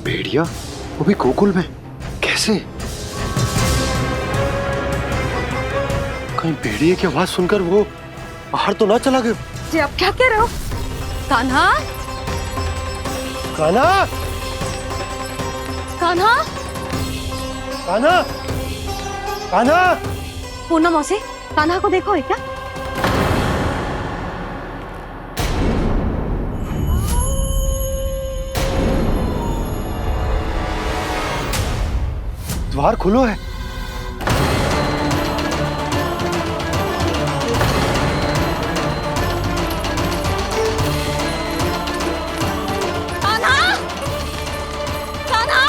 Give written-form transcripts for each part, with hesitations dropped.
भेड़िया, वो भी गोकुल में? कैसे? कहीं भेड़िए की आवाज सुनकर वो बाहर तो ना चला गया? जी आप क्या कह रहे हो? कान्हा, कान्हा, कान्हा, कान्हा, कान्हा! पूनम मौसी, कान्हा को देखो है क्या? द्वार खुलो है। कान्हा, कान्हा!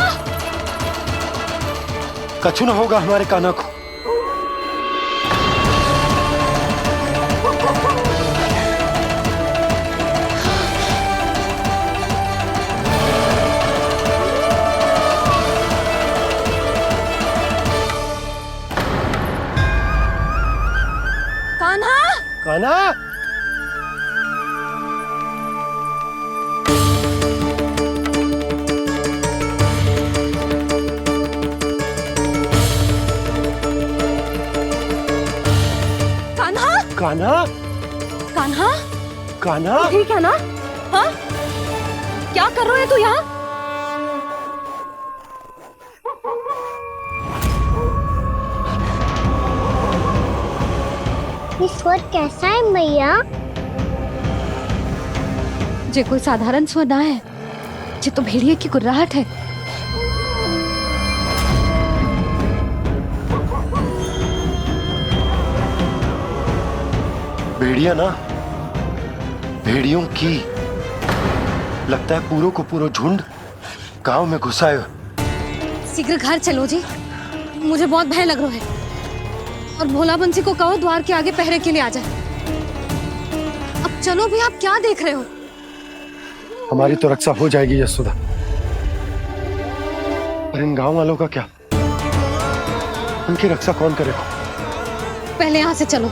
कछु ना होगा हमारे कान्हा को। कान्हा! कान्हा! कान्हा! कान्हा! कान्हा! कान्हा! ठीक है ना? हाँ? क्या कर रहे हो तू यहाँ? ये स्वर कैसा है मैया? जे कोई साधारण स्वर ना है, जे तो भेड़िए की गुर्राहट है। भेड़िया ना, भेड़ियों की लगता है पूरो को पूरो झुंड गांव में घुसा है। शीघ्र घर चलो जी, मुझे बहुत भय लग रहा है। और भोला बंसी को कहो द्वार के आगे पहरे के लिए आ जाए। अब चलो भी, आप क्या देख रहे हो? हमारी तो रक्षा हो जाएगी यशोदा, पर इन गांव वालों का क्या? उनकी रक्षा कौन करेगा? पहले यहाँ से चलो।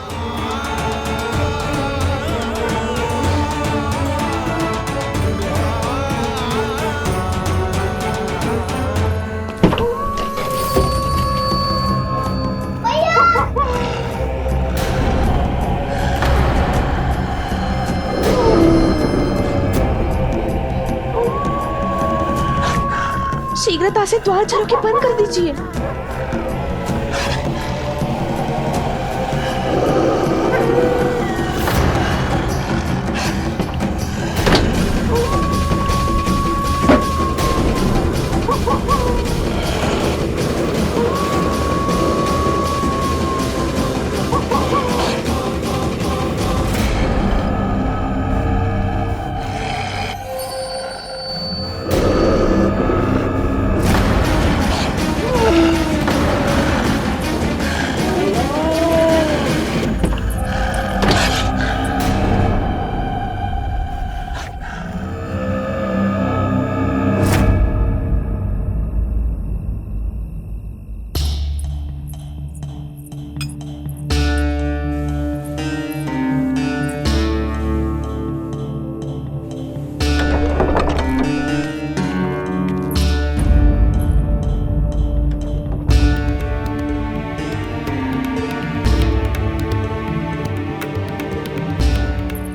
शीघ्रता से द्वार चारों के बंद कर दीजिए।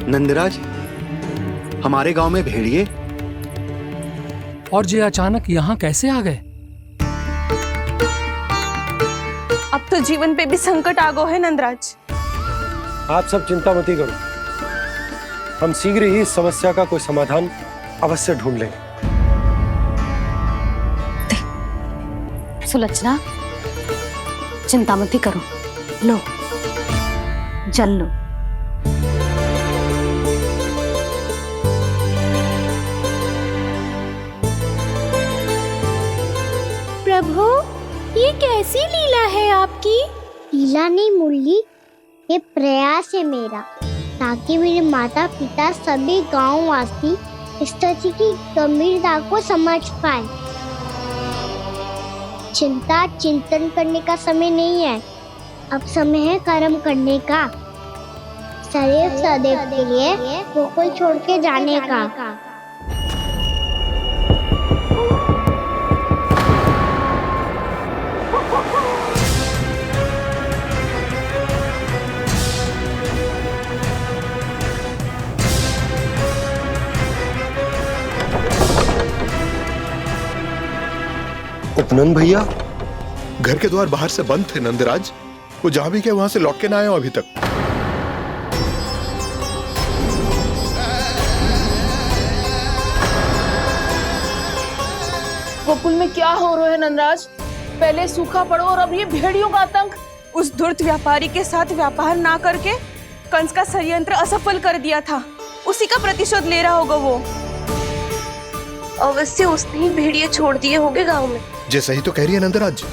नंदराज, हमारे गांव में भेड़िए और ये अचानक यहाँ कैसे आ गए? अब तो जीवन पे भी संकट आ गो है नंदराज। आप सब चिंता मत करो, हम शीघ्र ही इस समस्या का कोई समाधान अवश्य ढूंढ लेंगे। सुलक्षणा, चिंता मत करो, लो जल लो। प्रभु, ये कैसी लीला है आपकी? लीला नहीं मुरली, ये प्रयास है मेरा, ताकि मेरे माता पिता सभी गांव वासी इस स्थिति की गंभीरता को समझ पाए। चिंता चिंतन करने का समय नहीं है, अब समय है कर्म करने का, सदैव सदैव के लिए गोकुल छोड़ के जाने का। नंद भैया, घर के द्वार बाहर से बंद थे नंदराज। वो जहां भी गए वहां से लौट के ना आए हो अभी तक। गोकुल में क्या हो रहा है नंदराज? पहले सूखा पड़ो और अब ये भेड़ियों का आतंक। उस धूर्त व्यापारी के साथ व्यापार ना करके कंस का षड्यंत्र असफल कर दिया था। उसी का प्रतिशोध ले रहा होगा वो। अवश्य उसने ही भेड़िए छोड़ दिए होंगे गांव में। जैसे ही तो कह रही है नंदराज,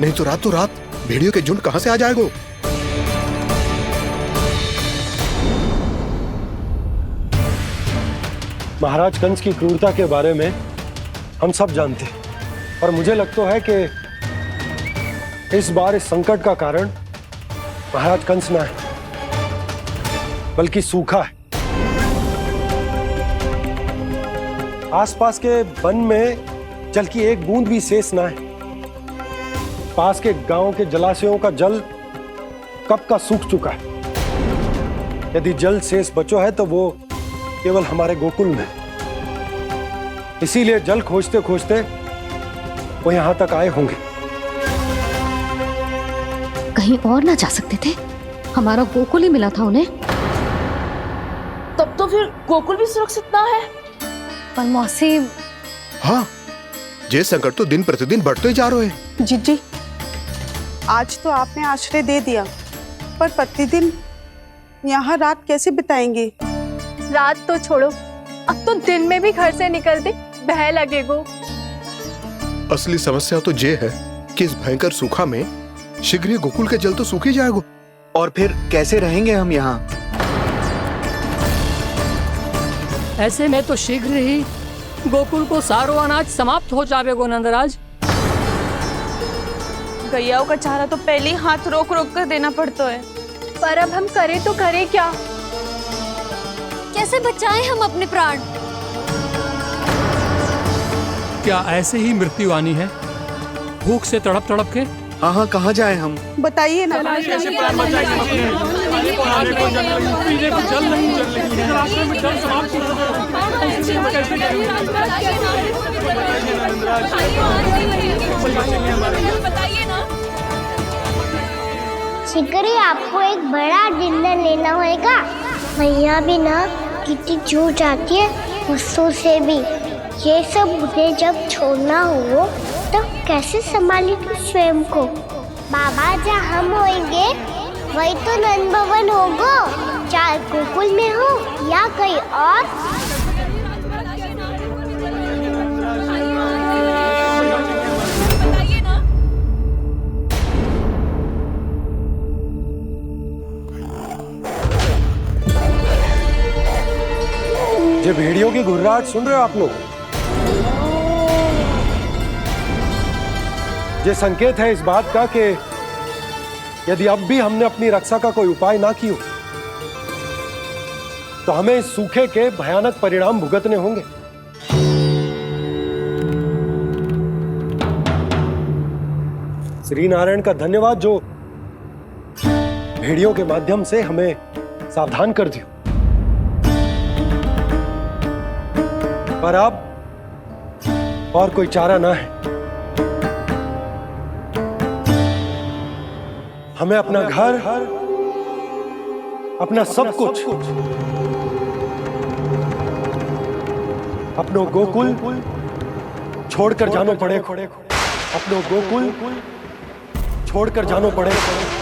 नहीं तो रात भेड़ियों के झुंड कहां से आ जाएगा? महाराज कंस की क्रूरता के बारे में हम सब जानते हैं, और मुझे लगता है कि इस बार इस संकट का कारण महाराज कंस ना है, बल्कि सूखा है। आसपास के वन में जल की एक बूंद भी शेष ना है। पास के गांव के जलाशयों का जल कब का सूख चुका है। यदि जल शेष बचो है तो वो केवल हमारे गोकुल में। इसीलिए जल खोजते खोजते वो यहां तक आए होंगे। कहीं और ना जा सकते थे? हमारा गोकुल ही मिला था उन्हें। तब तो फिर गोकुल भी सुरक्षित ना है। पर मौसी, हाँ, ये संकट तो दिन प्रतिदिन बढ़ते ही जा रहे हैं। जीजी, आज तो आपने आश्रय दे दिया, पर प्रतिदिन यहाँ रात कैसे बिताएंगे? रात तो छोड़ो, अब तो दिन में भी घर से निकलते भय लगेगो। असली समस्या तो ये है कि इस भयंकर सूखा में शीघ्र ही गोकुल के जल तो सूख ही जाएगा। और फिर कैसे रहेंगे हम यहाँ? ऐसे में तो शीघ्र ही गोकुल को सारो अनाज समाप्त हो जाएगा नंदराज। गैयाओं का चारा तो पहले ही हाथ रोक रोक कर देना पड़ता है। पर अब हम करें तो करें क्या? कैसे बचाएं हम अपने प्राण? क्या ऐसे ही मृत्यु आनी है, भूख से तड़प तड़प के? हाँ, कहाँ जाए हम? बताइए ना। कैसे प्राण बचाएंगे अपने? खाने को जल नहीं, पीने को जल नहीं, रास्ते में जल समाप्त हो शीघ्र ही आपको एक बड़ा डिनर लेना होगा। मैया भी ना कितनी जूझ आती है गुस्सों से भी। ये सब मुझे जब छोड़ना हो तो कैसे संभालेगी स्वयं को? बाबा जहाँ हम होंगे वही तो नंद भवन होगा, चाहे गोकुल में हो या कहीं और। ये भेड़ियों की घुर्राहट सुन रहे हो आप लोग? ये संकेत है इस बात का कि यदि अब भी हमने अपनी रक्षा का कोई उपाय ना किया तो हमें इस सूखे के भयानक परिणाम भुगतने होंगे। श्री नारायण का धन्यवाद जो भेड़ियों के माध्यम से हमें सावधान कर दिया। पर अब और कोई चारा ना है। हमें अपना घर, अपना सब कुछ, अपनो गोकुल छोड़कर जानो पड़ेगा। अपनो गोकुल छोड़कर जानो पड़ेगा।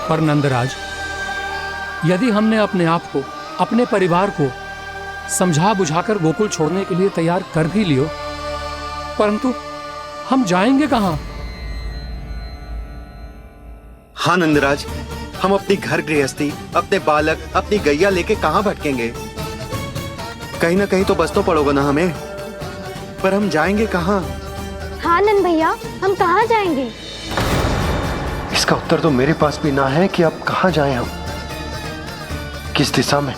पर नंदराज, यदि हमने अपने आप को, अपने परिवार को समझा बुझाकर गोकुल छोड़ने के लिए तैयार कर भी लियो, परंतु हम जाएंगे कहां? हाँ नंदराज, हम अपनी घर गृहस्थी, अपने बालक, अपनी गैया लेके कहाँ भटकेंगे? कहीं ना कहीं तो बस तो पड़ोगे ना हमें, पर हम जाएंगे कहाँ? हाँ नंद भैया, हम कहाँ जाएंगे? इसका उत्तर तो मेरे पास भी ना है कि अब कहाँ जाएं हम, किस दिशा में,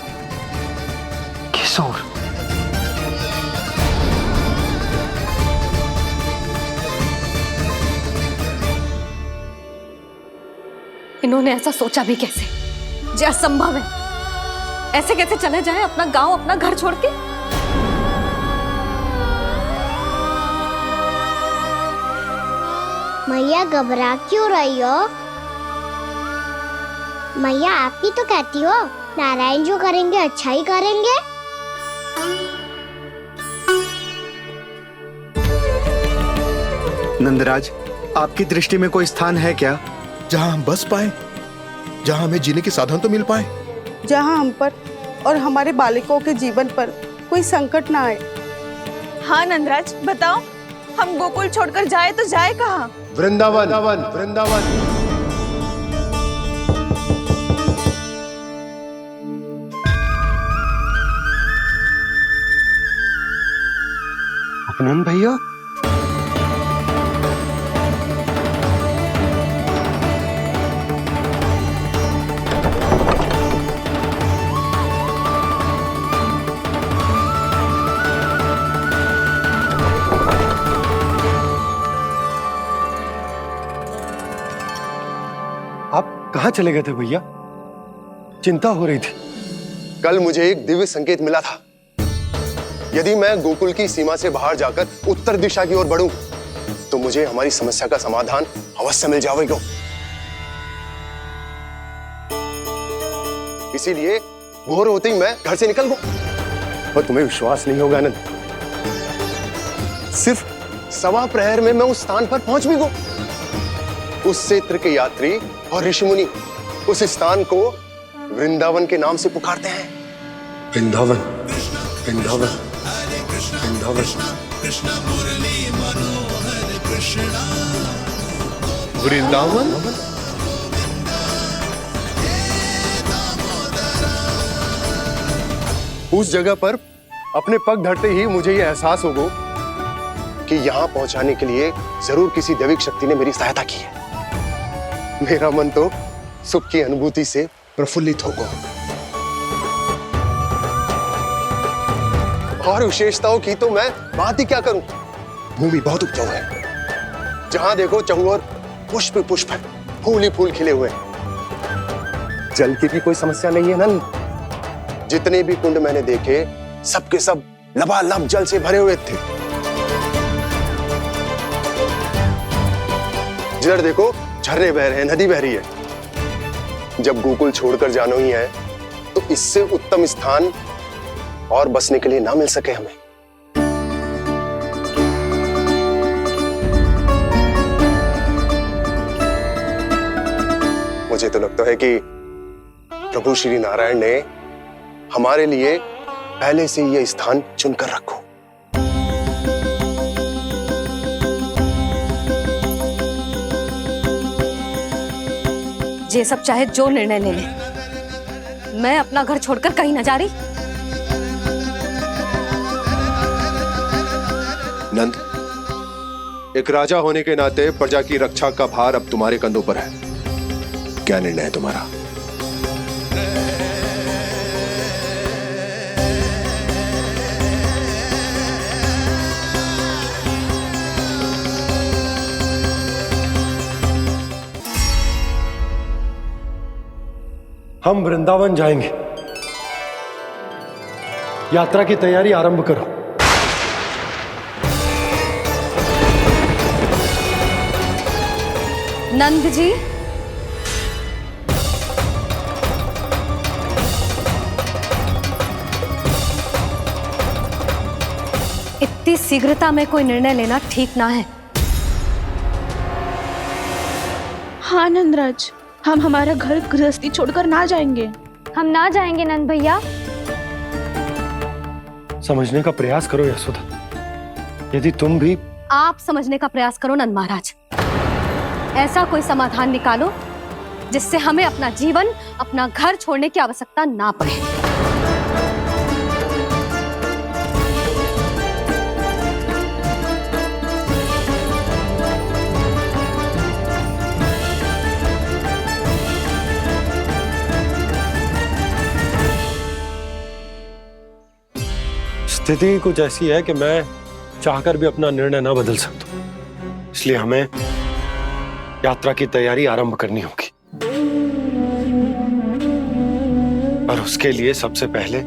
किस ओर। इन्होंने ऐसा सोचा भी कैसे? जो असंभव है। ऐसे कैसे चले जाएं अपना गांव, अपना घर छोड़ के? मैया घबरा क्यों रही हो? मैया आप ही तो कहती हो नारायण जो करेंगे अच्छा ही करेंगे। नंदराज, आपकी दृष्टि में कोई स्थान है क्या जहां हम बस पाए, जहां हमें जीने के साधन तो मिल पाए, जहाँ हम पर और हमारे बालकों के जीवन पर कोई संकट ना आए। हाँ नंदराज, बताओ, हम गोकुल छोड़कर जाए तो जाए कहाँ? वृंदावन, वृंदावन। अपनन भैया, आप कहाँ चले गए थे भैया? चिंता हो रही थी। कल मुझे एक दिव्य संकेत मिला था। यदि मैं गोकुल की सीमा से बाहर जाकर उत्तर दिशा की ओर बढ़ूं, तो मुझे हमारी समस्या का समाधान अवश्य मिल जाएगा। इसीलिए भोर होते ही मैं घर से निकल गया। और तुम्हें विश्वास नहीं होगा आनंद, सिर्फ सवा प्रहर में मैं उस स्थान पर पहुंच भी गया। उस क्षेत्र के यात्री और ऋषिमुनि उस स्थान को वृंदावन के नाम से पुकारते हैं। वृंदावन, वृंदावन, वृंदावन। वृंदावन? उस जगह पर अपने पग धरते ही मुझे यह एहसास होगा कि यहां पहुंचाने के लिए जरूर किसी दैविक शक्ति ने मेरी सहायता की है। मेरा मन तो सुख की अनुभूति से प्रफुल्लित हो गया। और विशेषताओं की तो मैं बात ही क्या करूं। भूमि बहुत उपजाऊ है, जहां देखो चहुओर पुष्प पुष्प है, फूल ही फूल खिले हुए हैं। जल की भी कोई समस्या नहीं है नंद। जितने भी कुंड मैंने देखे, सबके सब लबालब जल से भरे हुए थे। जिधर देखो झरने बह रहे हैं, नदी बह रही है। जब गोकुल छोड़कर जाना ही है, तो इससे उत्तम स्थान और बसने के लिए ना मिल सके हमें। मुझे तो लगता है कि प्रभु श्री नारायण ने हमारे लिए पहले से यह स्थान चुनकर रखो। ये सब चाहे जो निर्णय ले ले, मैं अपना घर छोड़कर कहीं न जा रही। नंद, एक राजा होने के नाते प्रजा की रक्षा का भार अब तुम्हारे कंधों पर है। क्या निर्णय है तुम्हारा? हम वृंदावन जाएंगे। यात्रा की तैयारी आरंभ करो। नंद जी, इतनी शीघ्रता में कोई निर्णय लेना ठीक ना है। हाँ नंदराज, हम हमारा घर गृहस्थी छोड़कर ना जाएंगे। हम ना जाएंगे नंद भैया। समझने का प्रयास करो यशोदा। यदि तुम भी आप समझने का प्रयास करो नंद महाराज। ऐसा कोई समाधान निकालो जिससे हमें अपना जीवन, अपना घर छोड़ने की आवश्यकता ना पड़े। स्थिति कुछ ऐसी है कि मैं चाहकर भी अपना निर्णय ना बदल सकता, इसलिए हमें यात्रा की तैयारी आरंभ करनी होगी। और उसके लिए सबसे पहले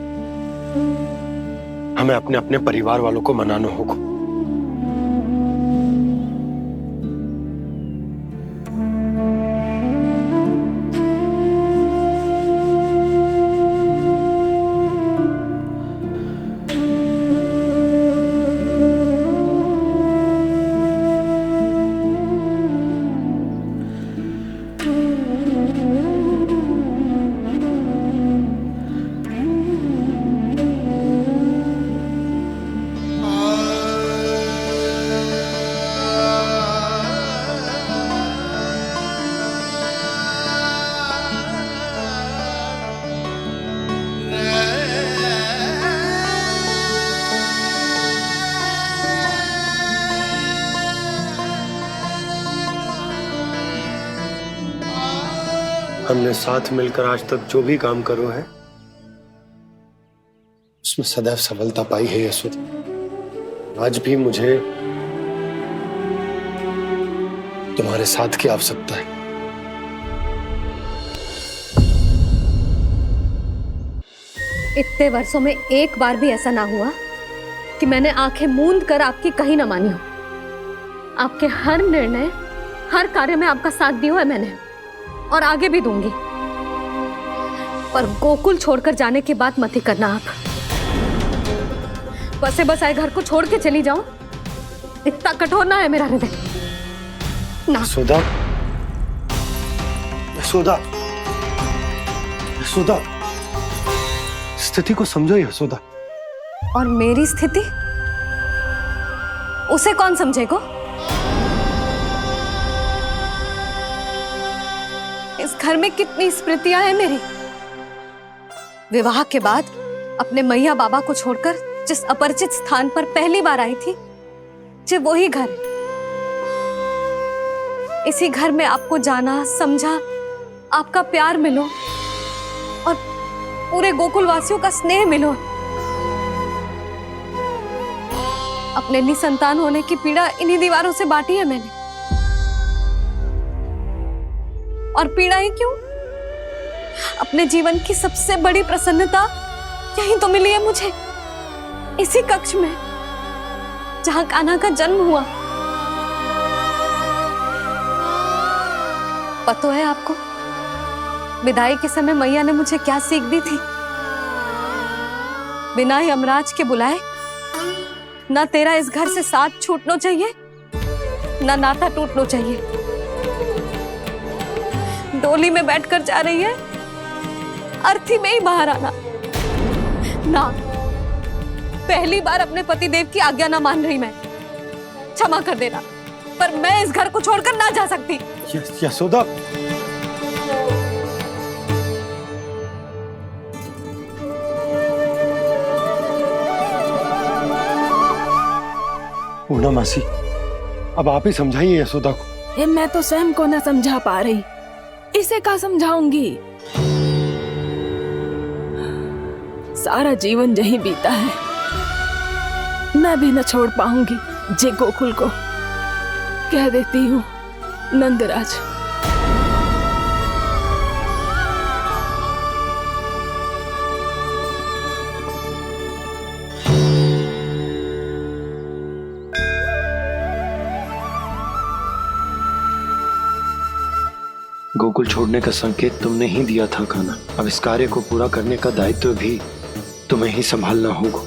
हमें अपने अपने परिवार वालों को मनाना होगा। हमने साथ मिलकर आज तक जो भी काम करो है उसमें सदैव सफलता पाई है यशोदा। आज भी मुझे तुम्हारे साथ की आवश्यकता है। इतने वर्षों में एक बार भी ऐसा ना हुआ कि मैंने आंखें मूंद कर आपकी कहीं ना मानी हो। आपके हर निर्णय, हर कार्य में आपका साथ दिया है मैंने, और आगे भी दूंगी। पर गोकुल छोड़कर जाने की बात मत ही करना आप। बसे बसाए घर को छोड़ के चली जाऊं, इतना कठोर ना है मेरा हृदय ना। यशोदा, यशोदा, यशोदा, स्थिति को समझो यशोदा। और मेरी स्थिति उसे कौन समझेगा? इस घर में कितनी स्मृतियां हैं मेरी। विवाह के बाद अपने मैया बाबा को छोड़कर जिस अपरिचित स्थान पर पहली बार आई थी, जो वही घर है। इसी घर में आपको जाना, समझा, आपका प्यार मिलो और पूरे गोकुल वासियों का स्नेह मिलो। अपने निसंतान होने की पीड़ा इन्हीं दीवारों से बांटी है मैंने। और पीड़ा ही क्यों? अपने जीवन की सबसे बड़ी प्रसन्नता यही तो मिली है मुझे, इसी कक्ष में जहां कान्हा का जन्म हुआ। पता है आपको विदाई के समय मैया ने मुझे क्या सीख दी थी? बिना ही यमराज के बुलाए ना तेरा इस घर से साथ छूटना चाहिए, ना नाता टूटना चाहिए। डोली में बैठकर जा रही है, अर्थी में ही बाहर आना ना। पहली बार अपने पतिदेव की आज्ञा ना मान रही मैं, क्षमा कर देना, पर मैं इस घर को छोड़कर ना जा सकती। यशोदा, पूर्णा मासी, अब आप ही समझाइए यशोदा को। मैं तो स्वयं को न समझा पा रही, इसे क्या समझाऊंगी? सारा जीवन यही बीता है, मैं भी न छोड़ पाऊंगी जे गोकुल को। कह देती हूँ नंदराज। गोकुल छोड़ने का संकेत तुमने ही दिया था कान्हा। अब इस कार्य को पूरा करने का दायित्व भी तुम्हें ही संभालना होगा।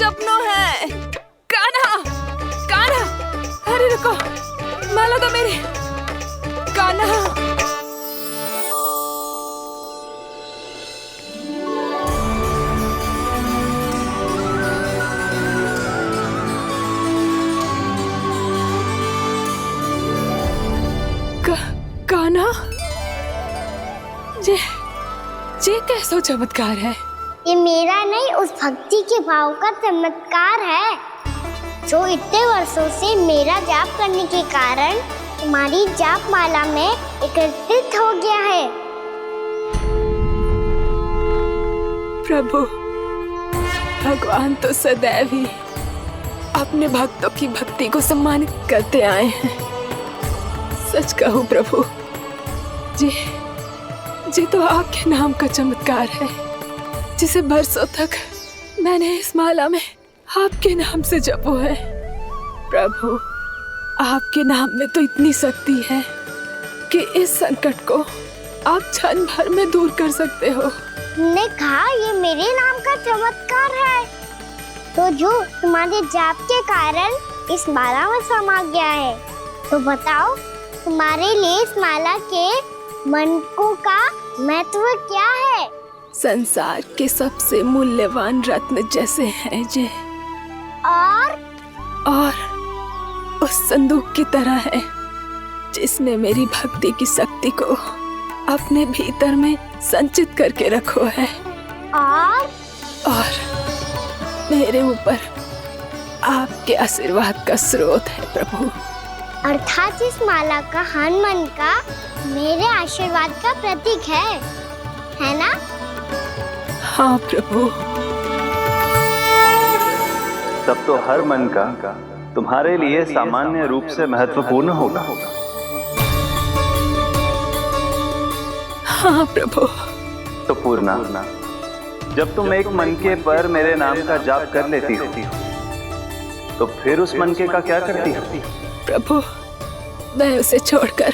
सपनों है। कान्हा, कान्हा, अरे रुको, माला तो मेरी। कान्हा, कान्हा, जे कैसो चमत्कार है। ये मेरा नहीं, उस भक्ति के भाव का चमत्कार है जो इतने वर्षों से मेरा जाप करने के कारण तुम्हारी जाप माला में एकत्रित हो गया है। प्रभु, भगवान तो सदैव ही अपने भक्तों की भक्ति को सम्मानित करते आए हैं। सच कहूं प्रभु, जी तो आपके नाम का चमत्कार है, जिसे बरसों तक मैंने इस माला में आपके नाम से जपो है। प्रभु, आपके नाम में तो इतनी शक्ति है कि इस संकट को आप क्षण भर में दूर कर सकते हो। तुमने कहा ये मेरे नाम का चमत्कार है, तो जो तुम्हारे जाप के कारण इस माला में समा गया है, तो बताओ तुम्हारे लिए इस माला के मनकों का महत्व क्या है? संसार के सबसे मूल्यवान रत्न जैसे हैं जे, और उस संदूक की तरह है जिसने मेरी भक्ति की शक्ति को अपने भीतर में संचित करके रखो है। और मेरे ऊपर आपके आशीर्वाद का स्रोत है प्रभु। अर्थात इस माला का हनुमान का मेरे आशीर्वाद का प्रतीक है ना? हाँ प्रभु। तब तो हर मन का तुम्हारे लिए सामान्य रूप से महत्वपूर्ण होगा। हाँ प्रभु। तो पूर्णा, जब तुम एक मनके पर मेरे नाम का जाप कर लेती हो, तो फिर उस मनके का क्या करती हो? प्रभु, मैं उसे छोड़कर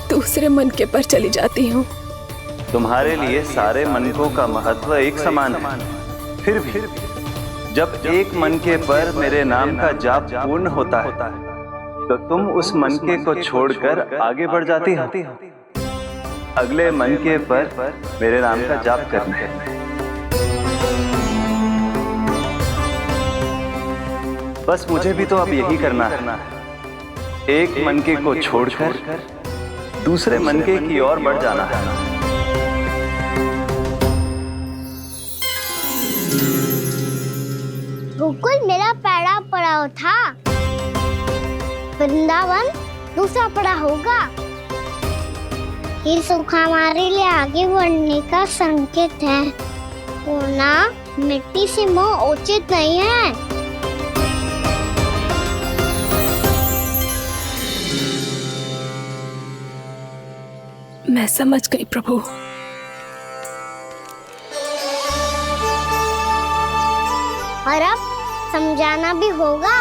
दूसरे मनके पर चली जाती हूँ। तुम्हारे लिए सारे मनकों का महत्व एक समान है। फिर भी जब एक मनके पर मेरे नाम का जाप पूर्ण होता है, तो तुम उस मनके को छोड़कर आगे बढ़ जाती हो अगले मनके पर मेरे नाम का जाप करने। बस मुझे भी तो अब यही करना है, एक मनके को छोड़कर दूसरे मनके की ओर बढ़ जाना है। गोकुल मेरा पहला पड़ाव था, वृंदावन दूसरा पड़ा होगा। ये सुख हमारे लिए आगे बढ़ने का संकेत है, होना मिट्टी से मोह उचित नहीं है। मैं समझ गई प्रभु। और अब समझाना भी होगा।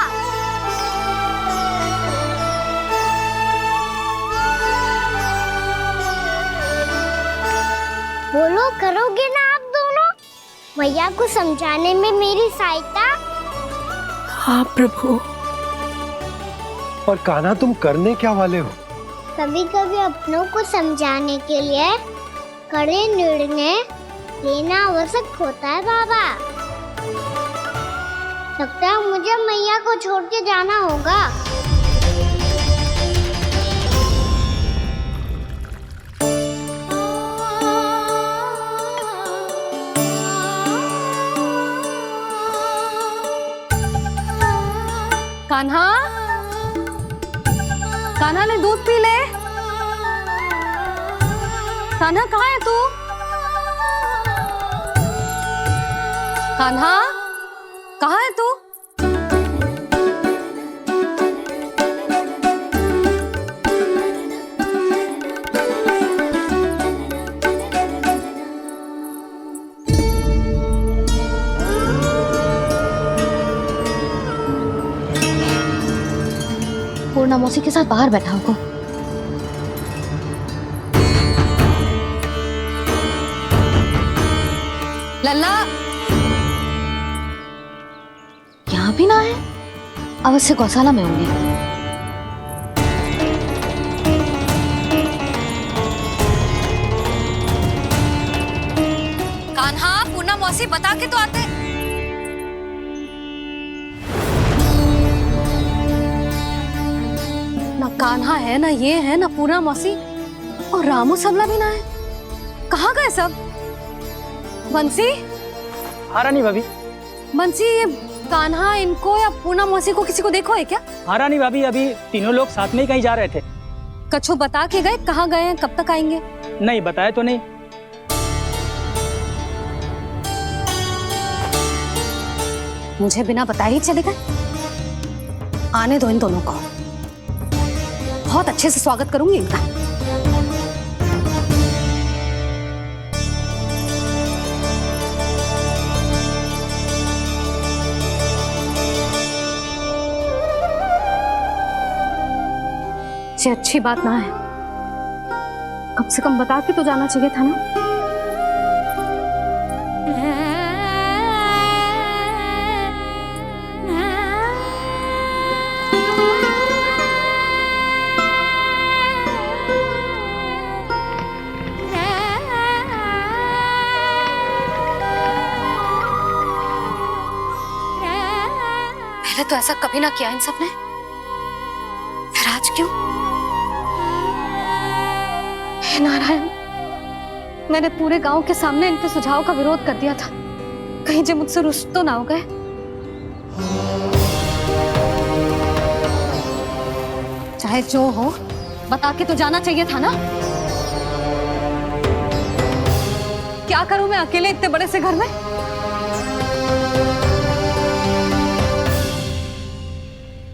बोलो, करोगे ना आप दोनों? मैया को समझाने में मेरी सहायता? हाँ प्रभु। और कान्हा, तुम करने क्या वाले हो? कभी कभी अपनों को समझाने के लिए कड़े निर्णय लेना आवश्यक होता है बाबा। लगता है मुझे मैया को छोड़ के जाना होगा। कान्हा, कान्हा ने दूध पी ले। कान्हा कहाँ है तू? कान्हा, कहाँ है तू? पूर्णा मौसी के साथ बाहर बैठा होगा। लल्ला, भी ना आए? अवश्य गौशाला में होंगे। कान्हा, पूना मौसी बता के तो आते। ना कान्हा है, ना ये है, ना पूना मौसी, और रामू सबला भी ना है। कहाँ गए सब? बंसी? हाँ रानी भाभी। बंसी, ये कान्हा इनको या पूना मौसी को किसी को देखो है क्या? हाँ रानी भाभी, अभी तीनों लोग साथ में ही कहीं जा रहे थे। कछु बता के गए कहाँ गए हैं, कब तक आएंगे? नहीं बताया तो नहीं। मुझे बिना बताए ही चले गए? आने दो इन दोनों को, बहुत अच्छे से स्वागत करूंगी इनका। ये अच्छी बात ना है, कम से कम बता के तो जाना चाहिए था ना। पहले तो ऐसा कभी ना किया इन सब ने, फिर आज क्यों? हे नारायण, मैंने पूरे गांव के सामने इनके सुझाव का विरोध कर दिया था, कहीं जे मुझसे रुष्ट तो ना हो गए। चाहे जो हो, बता के तो जाना चाहिए था ना। क्या करूं मैं अकेले इतने बड़े से घर में?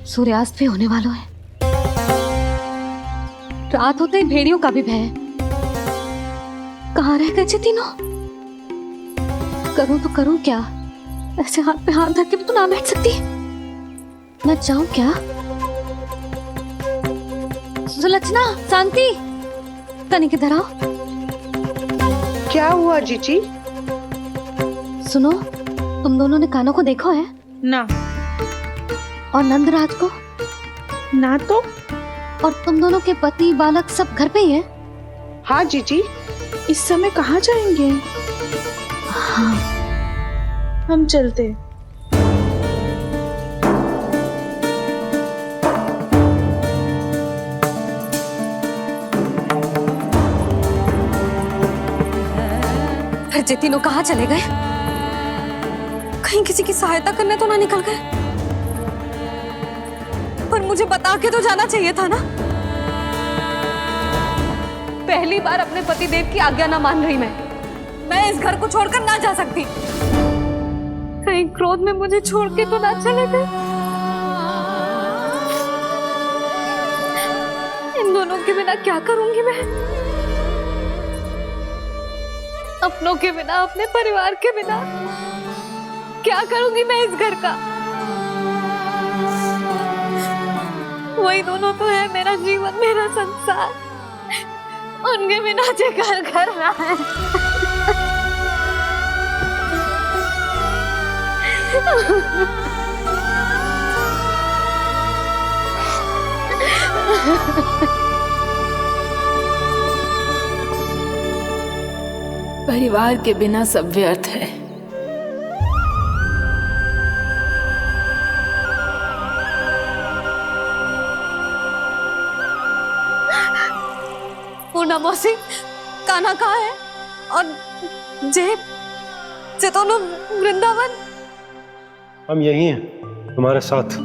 सूर्यास्त भी होने वाला है, रात होते ही भेड़ियों का भी भय है। कहाँ रह गए तीनों? करूं तो करूं क्या? ऐसे हाथ पे हाथ धर के भी तो ना बैठ सकती। मैं जाऊं क्या? सुलक्षणा, शांति, तनिक इधर आओ। क्या हुआ जीजी? सुनो, तुम दोनों ने कान्हा को देखा है? ना। और नंदराज को? ना तो। और तुम दोनों के पति बालक सब घर पे ही हैं? हाँ जीजी। इस समय कहाँ जाएंगे? हाँ। हम चलते। फिर ये तीनों कहाँ चले गए? कहीं किसी की सहायता करने तो ना निकल गए? पर मुझे बता के तो जाना चाहिए था ना। पहली बार अपने पतिदेव की आज्ञा ना मान रही मैं इस घर को छोड़कर ना जा सकती। कहीं क्रोध में मुझे छोड़ के तो ना चले गए। इन दोनों के बिना क्या करूंगी मैं? अपनों के बिना, अपने परिवार के बिना क्या करूंगी मैं इस घर का? वही दोनों तो है मेरा जीवन, मेरा संसार। उनके बिना जे घर घर रहा है। परिवार के बिना सब व्यर्थ है। पूना मौसी, कान्हा कहाँ है? और जे दोनों वृंदावन? हम यही हैं, तुम्हारे साथ।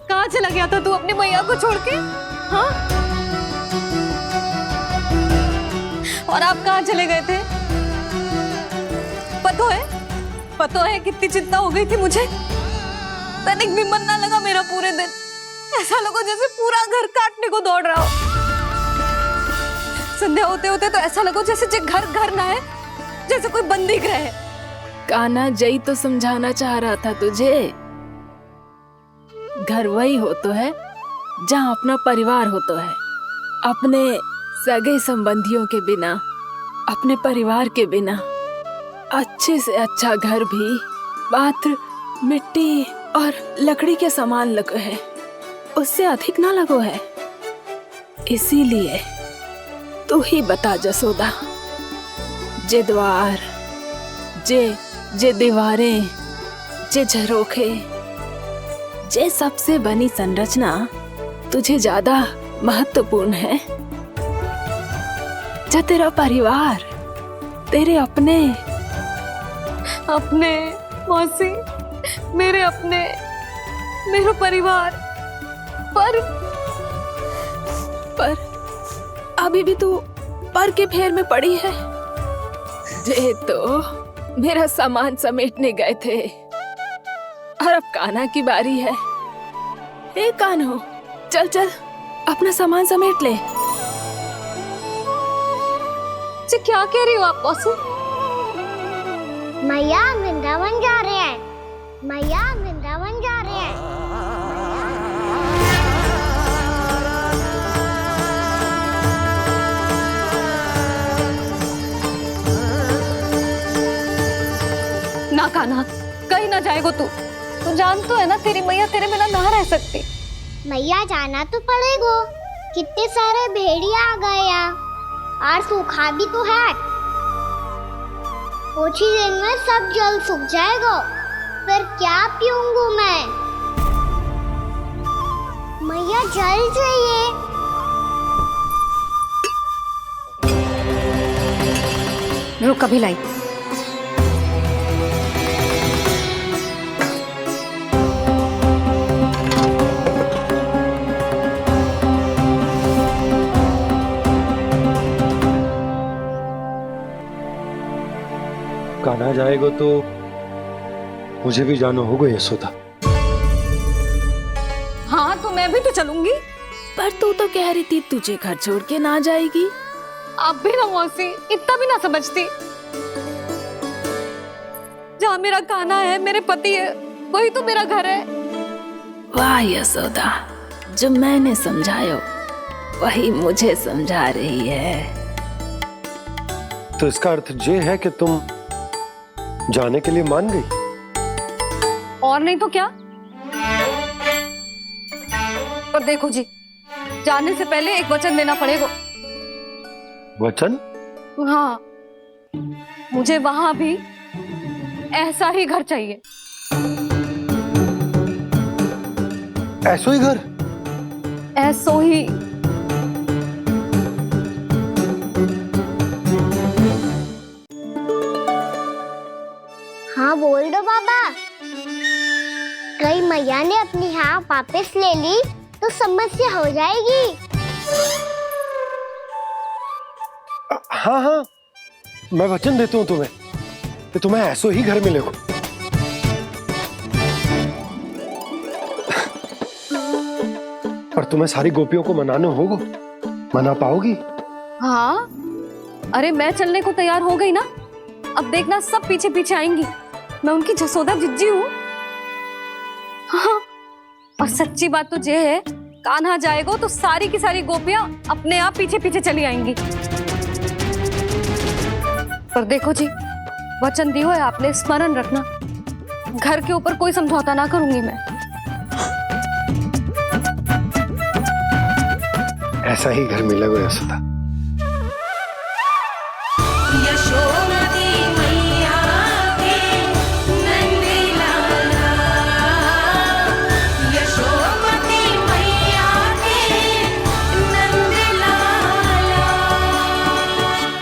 कहाँ चला गया था तू अपनी मैया को छोड़ के? हाँ? और आप कहाँ चले गए थे? पता है कितनी चिंता हो गई थी मुझे। तनिक भी मन ना लगा मेरा पूरे दिन। ऐसा लगा जैसे पूरा घर काटने को दौड़ रहा हो। संध्या होते होते तो ऐसा लगा जैसे घर घर ना है, जैसे कोई बंदी गृह है। कान्हा जई तो समझाना चाह रहा था तुझे। घर वही हो तो है जहाँ अपना परिवार हो तो है। अपने सगे संबंधियों के बिना, अपने परिवार के बिना अच्छे से अच्छा घर भी मात्र मिट्टी और लकड़ी के समान लगो है, उससे अधिक ना लगो है। इसीलिए तू ही बता जसोदा, जे द्वार, जे दीवारें, जे झरोखे, जे सबसे बनी संरचना तुझे ज्यादा महत्वपूर्ण है? जो तेरा परिवार, तेरे अपने मौसी, मेरे अपने, मेरा परिवार, पर अभी भी तू पर के फेर में पड़ी है। जे तो मेरा सामान समेटने गए थे और अब कान्हा की बारी है। हे कान्हो, चल चल अपना सामान समेट ले। जी क्या कह रही हो आप मौसी? मैया वृंदावन जा रहे हैं, मैया वृंदावन जा रहे हैं। ना कान्हा, कहीं ना जाएगो तू जान तो है ना तेरी मैया तेरे बिना ना रह सकती। मैया जाना तो पड़ेगा, कितने सारे भेड़िया आ गए यहाँ और सूखा भी तो है। कुछ ही दिन में सब जल सूख जाएगा, फिर क्या पीऊंगी मैं? मैया जल चाहिए। रुक अभी लाई। कान्हा जाएगा तो मुझे भी जाना होगा यशोदा। हाँ तो मैं भी तो चलूंगी। पर तू तो कह रही थी तुझे घर छोड़ के ना जाएगी। आप भी ना मौसी, इतना भी ना समझती। जहाँ मेरा कान्हा है, मेरे पति है, वही तो मेरा घर है। वाह यशोदा, जो मैंने समझायो वही मुझे समझा रही है। तो इसका अर्थ ये है कि तुम जाने के लिए मान गई? और नहीं तो क्या। पर देखो जी, जाने से पहले एक वचन देना पड़ेगा। वचन? हाँ, मुझे वहां भी ऐसा ही घर चाहिए। ऐसो ही घर? ऐसो ही। हाँ बोल दो बाबा। कहीं मैया ने अपनी हाँ वापस ले ली तो समस्या हो जाएगी। हाँ हाँ, मैं वचन देता हूँ तुम्हें कि तुम्हें ऐसो ही घर मिलेगा। पर तुम्हें सारी गोपियों को मनाना होगा। मना पाओगी? हाँ, अरे मैं चलने को तैयार हो गई ना। अब देखना सब पीछे पीछे आएंगी। मैं उनकी जसोदा जिज्जी हूँ। हाँ, और सच्ची बात तो ये है, कान्हा जाएगा तो सारी की सारी गोपियां अपने आप पीछे पीछे चली आएंगी। पर देखो जी, वचन दियो है आपने, स्मरण रखना। घर के ऊपर कोई समझौता ना करूंगी मैं। ऐसा ही घर मिलेगा यशोदा।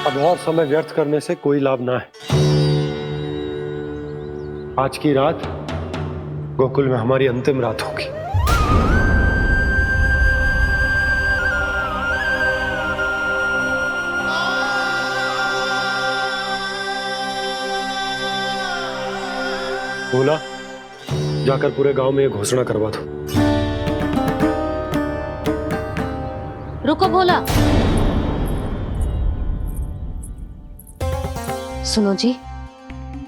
अब और समय व्यर्थ करने से कोई लाभ ना है। आज की रात गोकुल में हमारी अंतिम रात होगी। बोला, जाकर पूरे गांव में ये घोषणा करवा दो। रुको भोला। सुनो जी,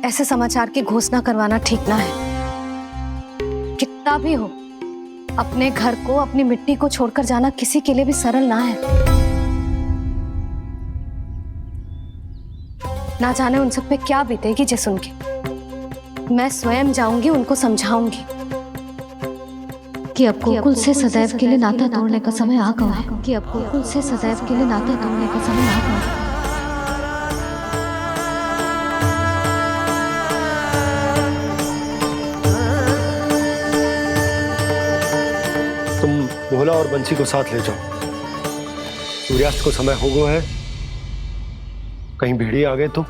ऐसे समाचार की घोषणा करवाना ठीक ना है। कितना भी हो, अपने घर को, अपनी मिट्टी को छोड़कर जाना किसी के लिए भी सरल ना है। ना जाने उन सब पे क्या बीतेगी जे सुन के। मैं स्वयं जाऊंगी, उनको समझाऊंगी कि अब गोकुल से सदैव के लिए नाता तोड़ने का समय आ गया है। कि अब गोकुल से सदैव के लिए नाता तोड़ने का समय आ गया है। तुम भोला और बंसी को साथ ले जाओ। सूर्यास्त को समय हो गया है, कहीं भेड़िए आ गए तो।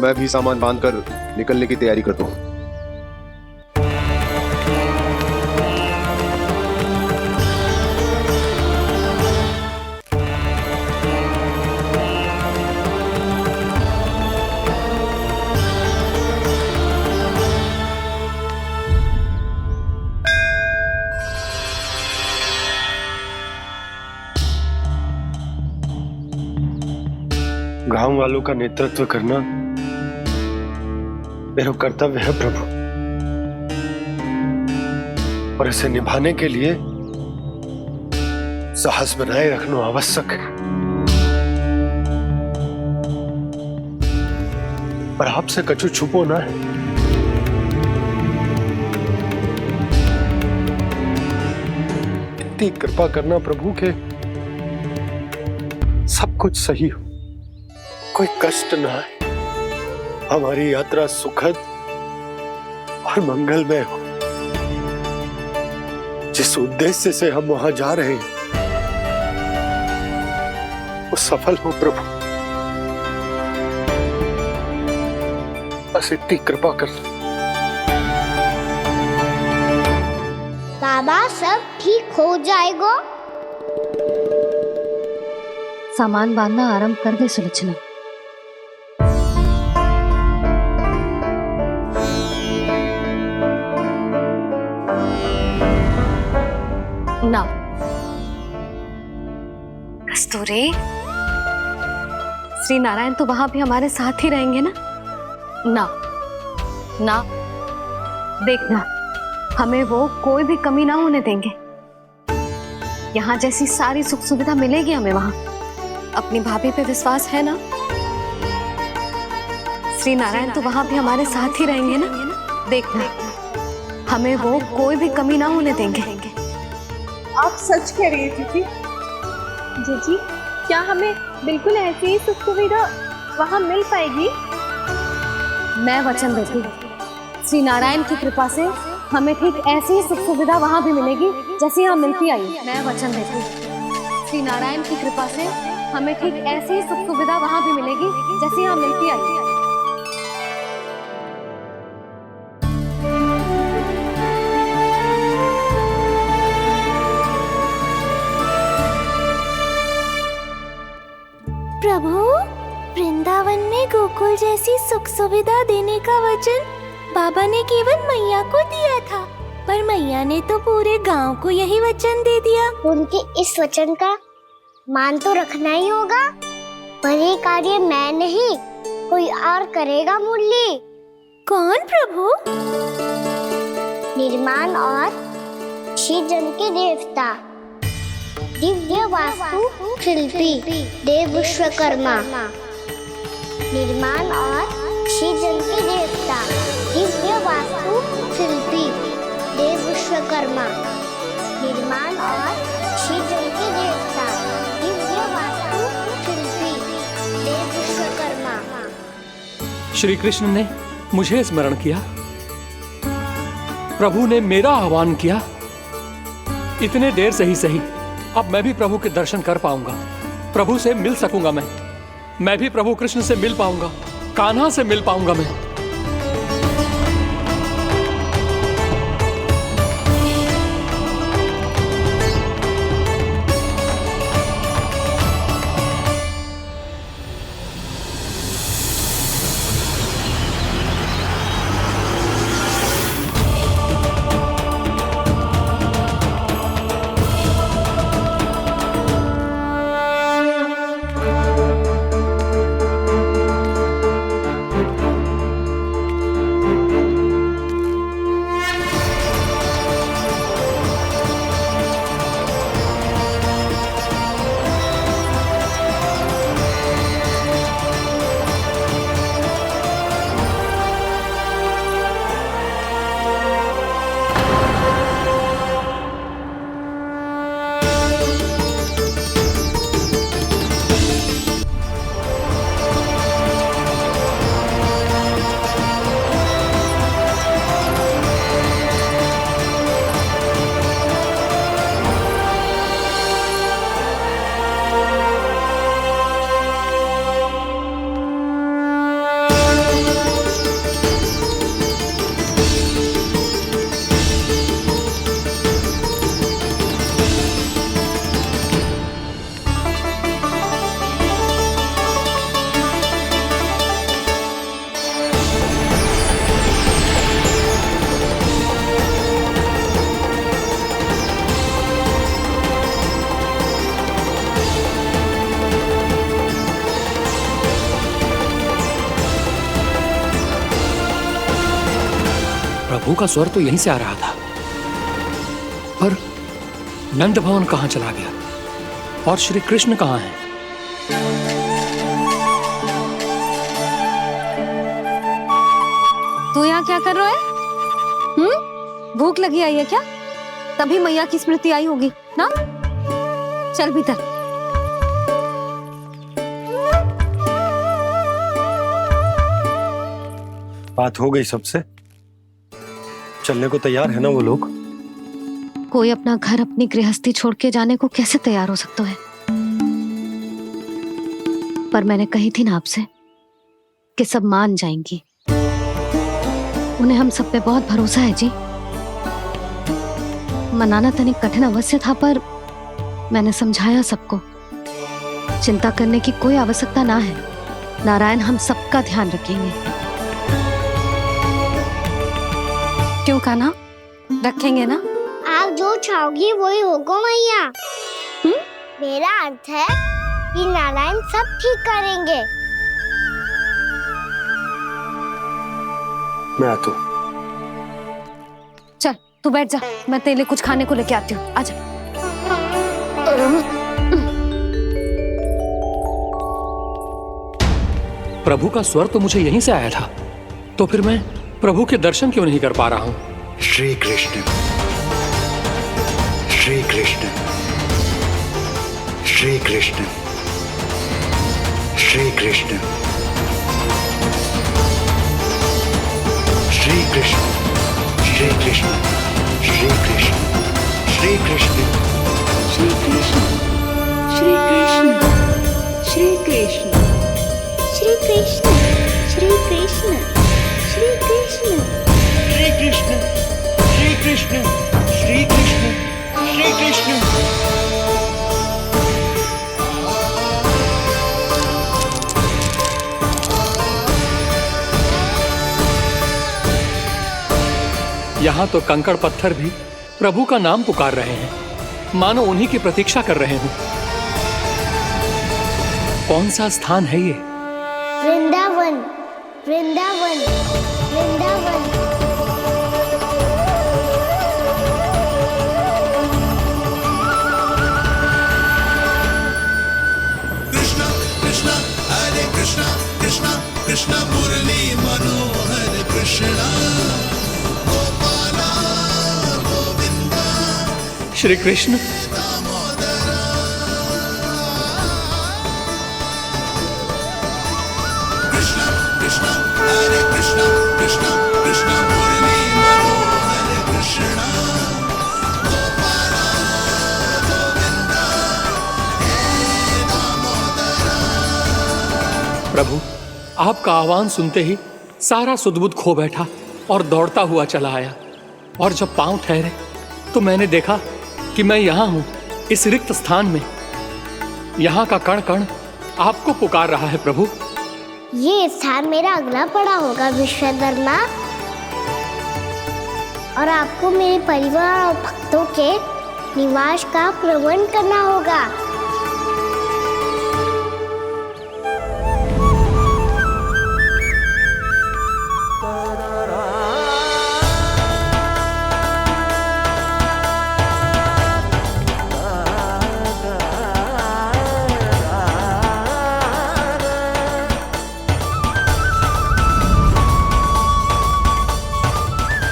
मैं भी सामान बांधकर निकलने की तैयारी करता हूँ। गांव वालों का नेतृत्व करना मेरा कर्तव्य है प्रभु, और इसे निभाने के लिए साहस बनाए रखना आवश्यक है। पर आपसे कछु छुपो ना है। इतनी कृपा करना प्रभु के सब कुछ सही हो, कोई कष्ट ना है, हमारी यात्रा सुखद और मंगलमय हो। जिस उद्देश्य से हम वहां जा रहे हैं वो सफल हो प्रभु, बस इतनी कृपा कर। बाबा सब ठीक हो जाएगा। सामान बांधना आरंभ कर दे सुलोचना। ना कस्तूरी, श्री नारायण तो वहां भी हमारे साथ ही रहेंगे ना? ना ना, देखना हमें वो कोई भी कमी ना होने देंगे। यहाँ जैसी सारी सुख सुविधा मिलेगी हमें वहां। अपनी भाभी पे विश्वास है ना? श्री नारायण तो वहां भी हमारे साथ ही रहेंगे ना? देखना हमें वो कोई भी कमी ना होने देंगे। आप सच कह रही है दीदी? जीजी, क्या हमें बिल्कुल ऐसी ही सुख सुविधा वहाँ मिल पाएगी? मैं वचन देती हूँ, श्री नारायण की कृपा से हमें ठीक ऐसी ही सुख सुविधा वहाँ भी मिलेगी जैसी यहाँ मिलती आई। मैं वचन देती हूँ, श्री नारायण की कृपा से हमें ठीक ऐसी ही सुख सुविधा वहाँ भी मिलेगी जैसी यहाँ मिलती आई। प्रभु, वृंदावन में गोकुल जैसी सुख सुविधा देने का वचन बाबा ने केवल मैया को दिया था, पर मैया ने तो पूरे गांव को यही वचन दे दिया। उनके इस वचन का मान तो रखना ही होगा, पर ये कार्य मैं नहीं कोई और करेगा। मुरली कौन प्रभु? निर्माण और श्रीजन के देवता, दिव्य वास्तु शिल्पी देव विश्वकर्मा। निर्माण और श्रीजन के देवता, दिव्य वास्तु शिल्पी देव विश्वकर्मा। निर्माण और श्रीजन के देवता, दिव्य वास्तु शिल्पी देव विश्वकर्मा। श्री कृष्ण ने मुझे स्मरण किया, प्रभु ने मेरा आह्वान किया। इतने देर से ही सही, अब मैं भी प्रभु के दर्शन कर पाऊंगा, प्रभु से मिल सकूंगा। मैं भी प्रभु कृष्ण से मिल पाऊंगा, कान्हा से मिल पाऊंगा मैं। प्रभु का स्वर तो यहीं से आ रहा था, पर नंद भवन कहाँ चला गया और श्री कृष्ण कहाँ हैं? तू यहाँ क्या कर रहा है? भूख लगी आई है क्या? तभी मैया की स्मृति आई होगी ना? चल भीतर। बात हो गई सबसे? चलने को तैयार है ना वो लोग? कोई अपना घर अपनी गृहस्थी छोड़ के जाने को कैसे तैयार हो सकता है? पर मैंने कही थी ना आपसे कि सब मान जाएंगी। उन्हें हम सब पे बहुत भरोसा है जी। मनाना तनिक कठिन अवश्य था, पर मैंने समझाया सबको। चिंता करने की कोई आवश्यकता ना है। नारायण हम सबका ध्यान रखेंगे। क्यों कान्हा, रखेंगे ना? आप जो चाहोगी वही होगा मैया। मेरा अर्थ है कि नारायण सब ठीक करेंगे। मैं आता हूँ। चल तू बैठ जा, मैं तेरे लिए कुछ खाने को लेके आती हूँ। आजा। प्रभु का स्वर तो मुझे यहीं से आया था, तो फिर मैं प्रभु के दर्शन क्यों नहीं कर पा रहा हूँ? श्री कृष्ण, श्री कृष्ण, श्री कृष्ण, श्री कृष्ण, श्री कृष्ण, श्री कृष्ण, श्री कृष्ण, श्री कृष्ण, श्री कृष्ण, श्री कृष्ण, श्री कृष्ण, श्री कृष्ण, श्री कृष्ण, श्री कृष्ण, श्री कृष्ण, श्री कृष्ण, श्री कृष्ण, श्री कृष्ण। यहाँ तो कंकड़ पत्थर भी प्रभु का नाम पुकार रहे हैं, मानो उन्हीं की प्रतीक्षा कर रहे हों। कौन सा स्थान है ये? वृंदावन, वृंदावन, वृंदावन। कृष्णा कृष्णा हरे कृष्णा, कृष्णा कृष्णा मुरली मनोहर कृष्णा, गोपाला गोविंदा। श्री कृष्ण, कृष्णा कृष्णा हरे कृष्णा, कृष्णा कृष्णा मुरली मनोहर कृष्णा, गोपाला गोविंदा हे दामोदरा। प्रभु आपका आह्वान सुनते ही सारा सुध-बुध खो बैठा और दौड़ता हुआ चला आया, और जब पांव ठहरे तो मैंने देखा कि मैं यहाँ हूँ, इस रिक्त स्थान में। यहाँ का कण कण आपको पुकार रहा है प्रभु। ये स्थान मेरा अगला पड़ा होगा विश्वकर्मा, और आपको मेरे परिवार और भक्तों के निवास का प्रबंध करना होगा।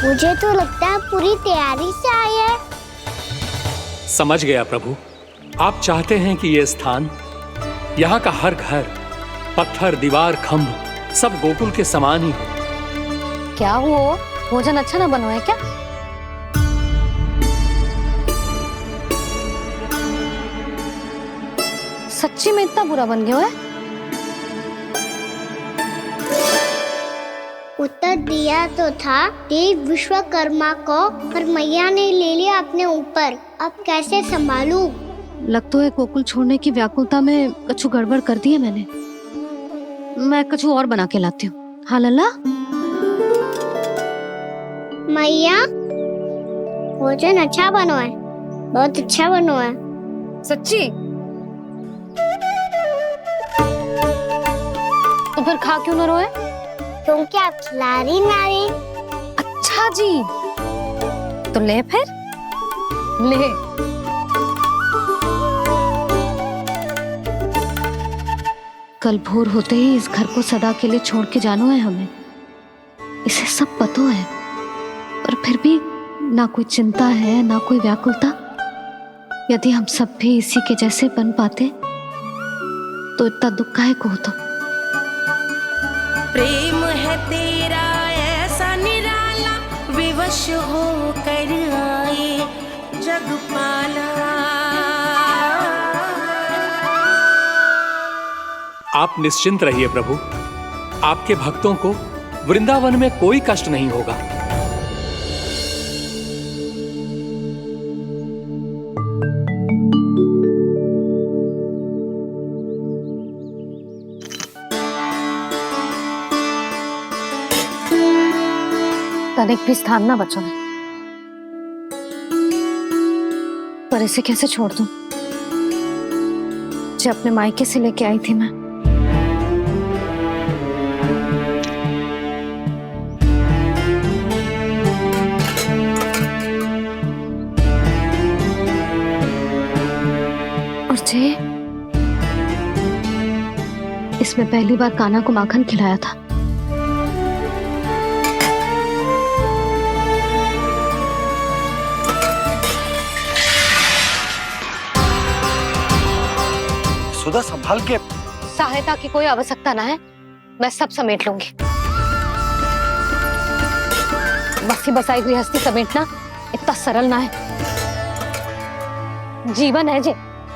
मुझे तो लगता है पूरी तैयारी से आए हैं। समझ गया प्रभु, आप चाहते हैं कि ये स्थान, यहाँ का हर घर, पत्थर, दीवार, खंभ सब गोकुल के समान ही हो। क्या हुआ? भोजन अच्छा ना बना है क्या? सच्ची में इतना बुरा बन गया है? उत्तर दिया तो था देव विश्वकर्मा को, पर मैया ने ले लिया अपने ऊपर। अब कैसे संभालूं? लग तो है गोकुल छोड़ने की व्याकुलता में कछु गड़बड़ कर दी है मैंने। मैं कछु और बना के लाती हूँ। हाँ लल्ला? मैया, भोजन अच्छा बना है, बहुत अच्छा बना है। सच्ची? तो फिर खा क्यों न रोए? तुम क्या खिला रही नारी? अच्छा जी, तो ले फिर ले। कल भोर होते ही इस घर को सदा के लिए छोड़ के जाना है हमें, इसे सब पता है, पर फिर भी ना कोई चिंता है ना कोई व्याकुलता। यदि हम सब भी इसी के जैसे बन पाते तो इतना दुख काहे को होता। प्रेम है तेरा ऐसा निराला, विवश हो कर आए जगपाला। आप निश्चिंत रहिए प्रभु, आपके भक्तों को वृंदावन में कोई कष्ट नहीं होगा। तनिक भी स्थान ना बचो है, पर इसे कैसे छोड़ दूं जो अपने मायके से लेके आई थी मैं। और जे इसमें पहली बार कान्हा को माखन खिलाया था। सुधा संभाल के। सहायता की कोई आवश्यकता ना है, मैं सब समेट लूंगी। बसी बसाई गृहस्थी समेटना इतना सरल ना है। जीवन है जे,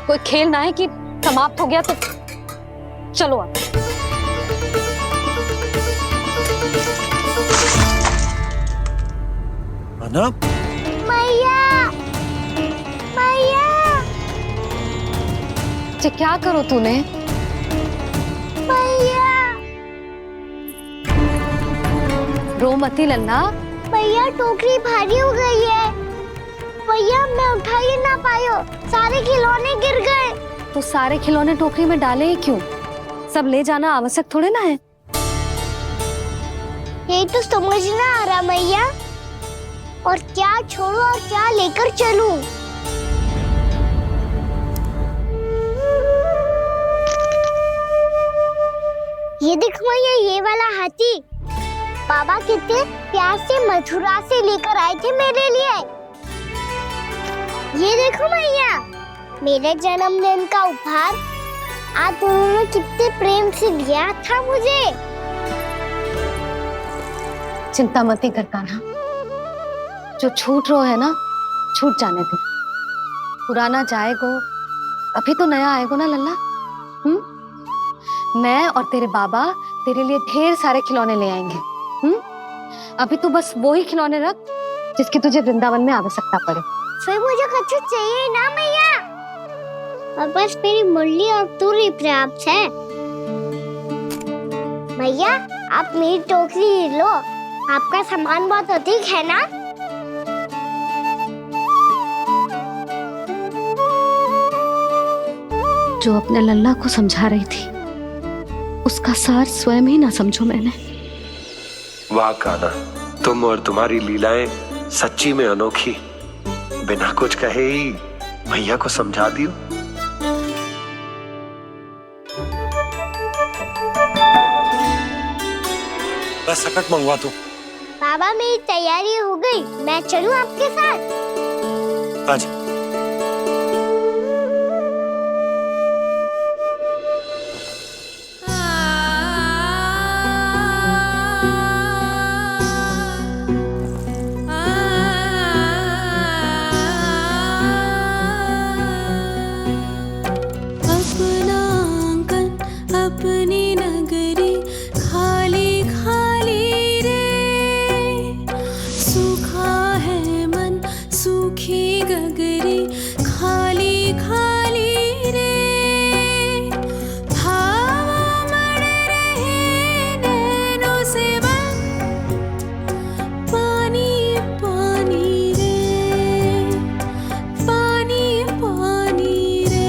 कोई खेल ना है कि समाप्त हो गया तो चलो आप। अना? मैया, मैया। जे क्या करो तूने? मैया। रो मती लल्ला। भैया टोकरी भारी हो गई है। भैया मैं उठा ही ना पायो, सारे खिलौने गिर गए। तो सारे खिलौने टोकरी में डाले ही क्यों? सब ले जाना आवश्यक थोड़े ना है। यही तो समझ ना आ रहा मैया, और क्या छोड़ू और क्या लेकर चलूं? ये देखो मैया, ये वाला हाथी बाबा कितने प्यार से मथुरा से लेकर आए थे मेरे लिए। ये देखो मैया, मेरे जन्मदिन का उपहार आप उन्होंने कितने प्रेम से दिया था मुझे। चिंता मत कर कान्हा, जो छूट रो है ना छूट जाने दे। पुराना जाएगो, अभी तो नया आएगो ना लल्ला। मैं और तेरे बाबा तेरे लिए ढेर सारे खिलौने ले आएंगे। अभी तो बस वो ही खिलौने रख जिसकी तुझे वृंदावन में आवश्यकता पड़े। फिर मुझे कुछ चाहिए ना मैया, और बस मेरी मुरली और तू ही पर्याप्त है। मैया आप मेरी टोकरी लो, आपका सामान बहुत अधिक है ना। जो अपने लल्ला को समझा रही थी उसका सार स्वयं ही ना समझो मैंने। वाह कान्हा, तुम और तुम्हारी लीलाएं सच्ची में अनोखी। बिना कुछ कहे ही भैया को समझा दियो। बस सकट मंगवा दो। बाबा मेरी तैयारी हो गई, मैं चलूं आपके साथ? आजा। अपनी नगरी खाली खाली रे, सूखा है मन सूखी गगरी खाली खाली रे, हवा मर रहे नैनों से बन पानी पानी रे, पानी पानी रे।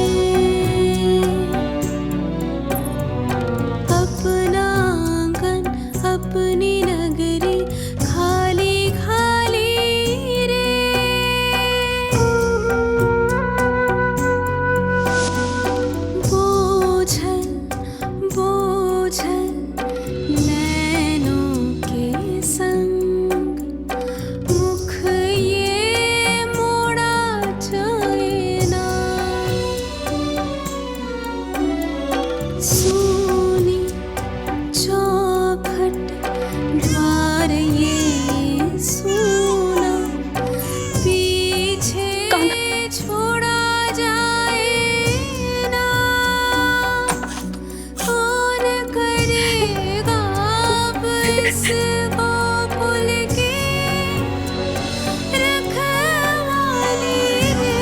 सोनी चौखट द्वार ये सोना पीछे छोड़ा जाए ना कौन करेगा अब इसको भूल के रखवाली रे।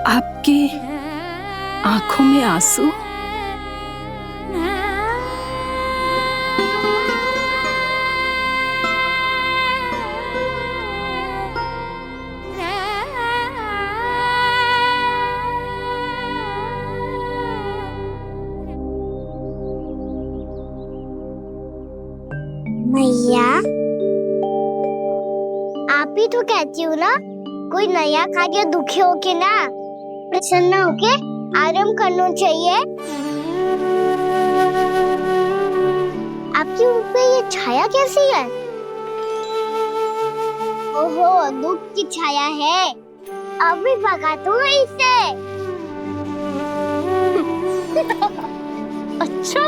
आपकी आंखों में आंसू? मैया आप ही तो कहती हो ना, कोई नया खा के दुखी होके ना प्रसन्न होके आराम करना चाहिए। आपके मुंह पे ये छाया कैसी है? ओहो, दुख की छाया है। अभी भगा दूं इसे। अच्छा।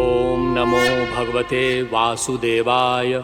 ओम नमो भगवते वासुदेवाय।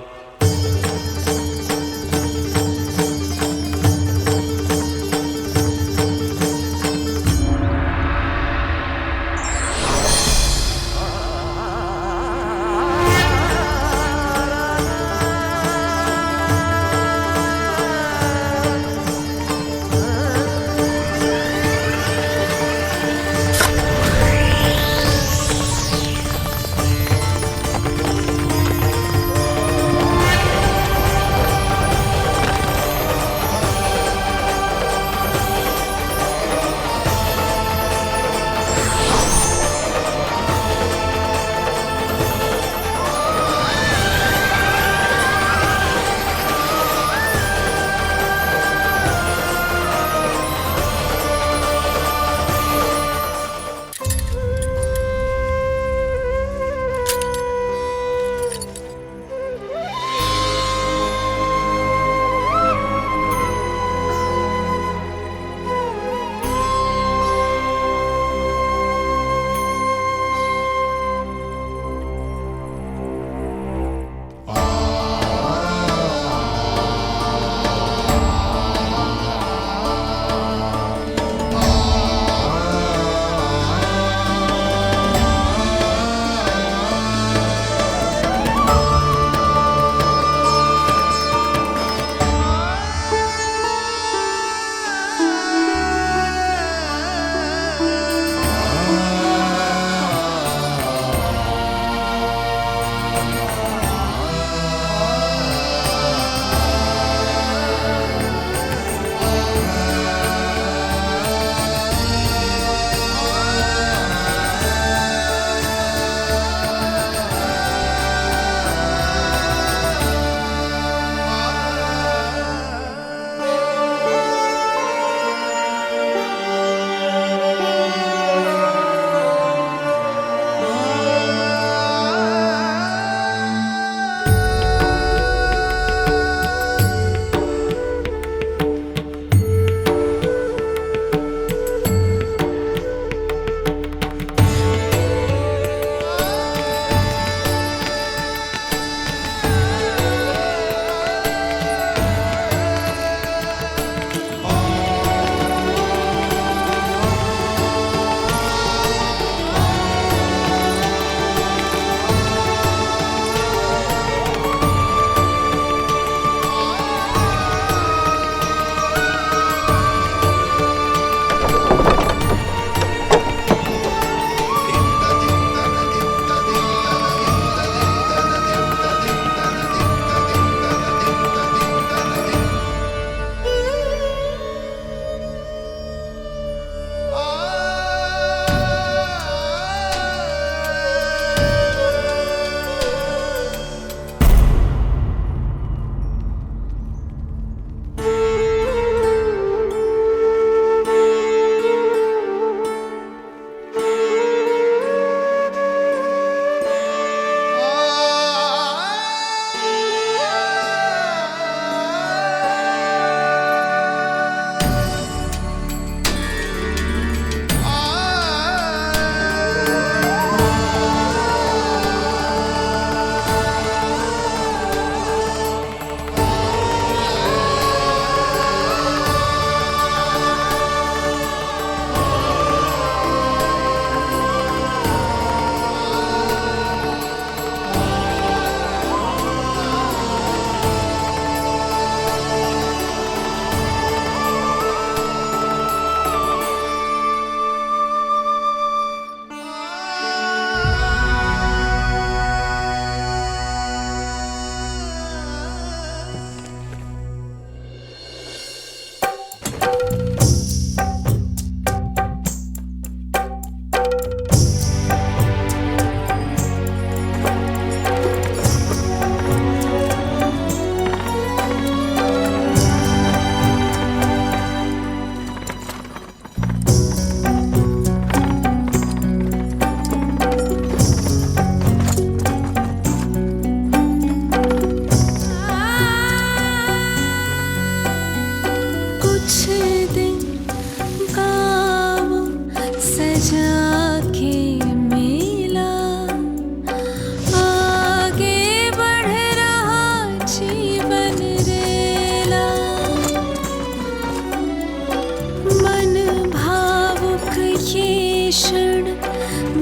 भीषण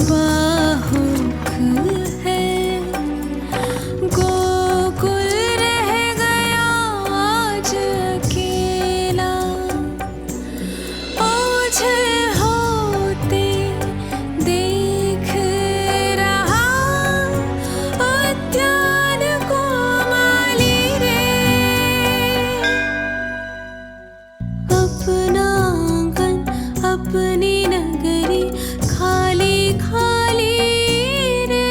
बाहुक है, गोकुल रह गया आज अकेला, ओझल होते देख रहा उद्यान को माली रे। अपना आंगन अपनी नगरी खाली खाली रे।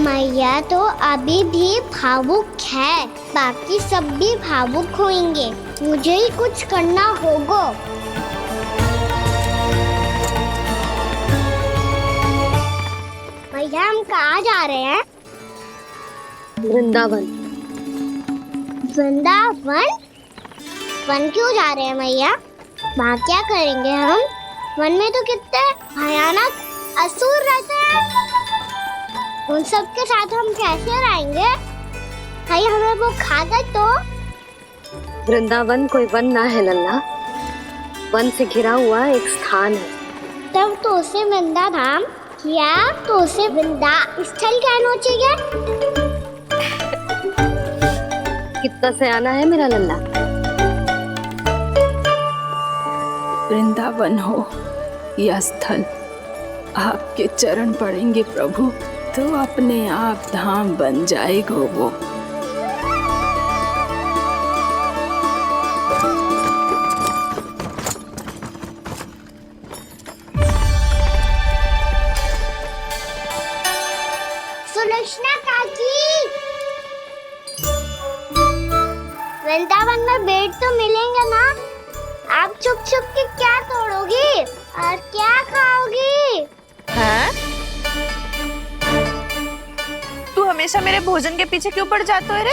मैया तो अभी भी भावुक है, बाकी सब भी भावुक होंगे। मुझे ही कुछ करना होगा। मैया हम कहाँ जा रहे हैं? वृंदावन। वृंदावन? वन क्यों जा रहे हैं मैया? वहाँ क्या करेंगे हम? वन में तो कितने भयानक असुर रहते हैं। उन सब के साथ हम कैसे रहेंगे? कहीं हमें वो खा गए तो? वृंदावन कोई वन ना है लल्ला, वन से घिरा हुआ एक स्थान है। तब तो उसे वृंदा धाम या तो उसे वृंदा स्थल कहना चाहिए। कितना से आना है मेरा लल्ला। वृंदावन हो या स्थल, आपके चरण पड़ेंगे प्रभु तो अपने आप धाम बन जाएगा वो। सुलक्षणा काकी, वृंदावन में बेट तो मिलेंगे ना? आप छुप छुप के क्या तोड़ोगी और क्या खाओगी? हाँ? तू हमेशा मेरे भोजन के पीछे क्यों पड़ जाते हो रे?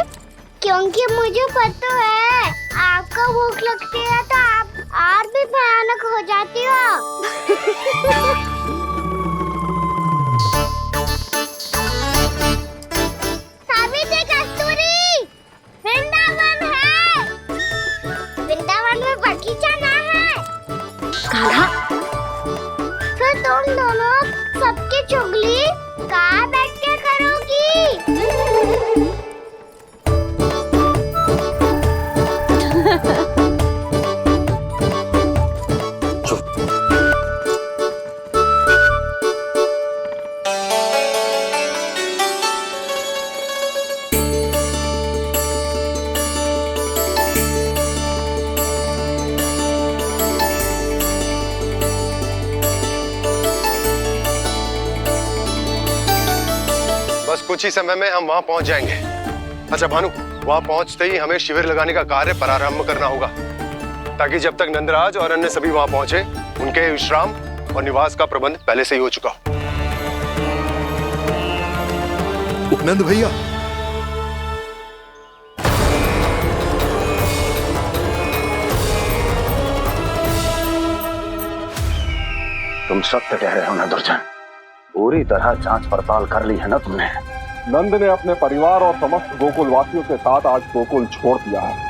क्योंकि मुझे पता है आपको भूख लगती है तो आप और भी भयानक हो जाती हो। सावित्री, कस्तूरी, वृंदावन है। वृंदावन में बगीचा ना है। कान्हा, फिर तुम दोनों सबकी चुगली कहाँ बैठ के करोगी? बस कुछ ही समय में हम वहां पहुंच जाएंगे। अच्छा भानु, वहां पहुंचते ही हमें शिविर लगाने का कार्य प्रारंभ करना होगा, ताकि जब तक नंदराज और अन्य सभी वहां पहुंचे उनके विश्राम और निवास का प्रबंध पहले से ही हो चुका हो। नंद भैया, तुम सत्य कह रहे हो ना दुर्जन, पूरी तरह जांच पड़ताल कर ली है ना तुमने? नंद ने अपने परिवार और समस्त गोकुल वासियों के साथ आज गोकुल छोड़ दिया है।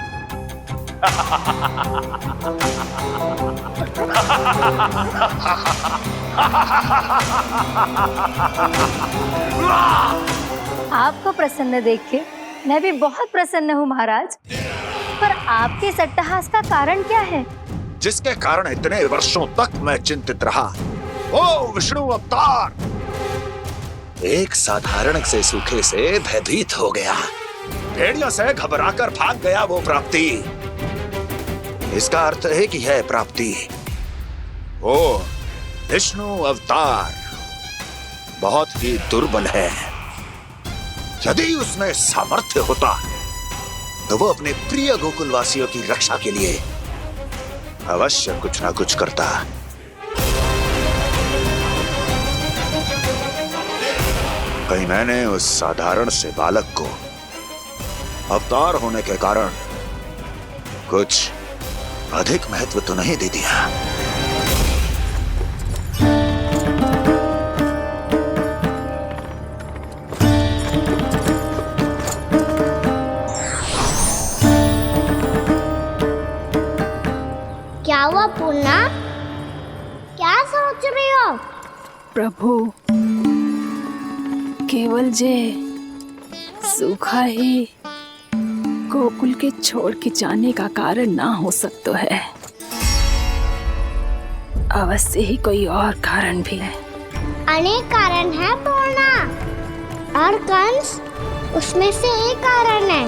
आपको प्रसन्न देख के मैं भी बहुत प्रसन्न हूँ महाराज, पर आपके इस अट्टहास का कारण क्या है? जिसके कारण इतने वर्षों तक मैं चिंतित रहा, वो विष्णु अवतार एक साधारण से सूखे से भयभीत हो गया, भेड़ियों से घबराकर भाग गया वो प्राप्ति। इसका अर्थ है कि यह प्राप्ति वो विष्णु अवतार बहुत ही दुर्बल है। यदि उसमें सामर्थ्य होता तो वो अपने प्रिय गोकुलवासियों की रक्षा के लिए अवश्य कुछ ना कुछ करता। कहीं मैंने उस साधारण से बालक को अवतार होने के कारण कुछ अधिक महत्व तो नहीं दे दिया। क्या हुआ पूर्णा? क्या सोच रही हो? प्रभु, केवल जे सूखा ही गोकुल के छोड़ के जाने का कारण ना हो सकता है, अवश्य ही कोई और कारण भी है। अनेक कारण है पूर्णा, और कंस उसमें से एक कारण है।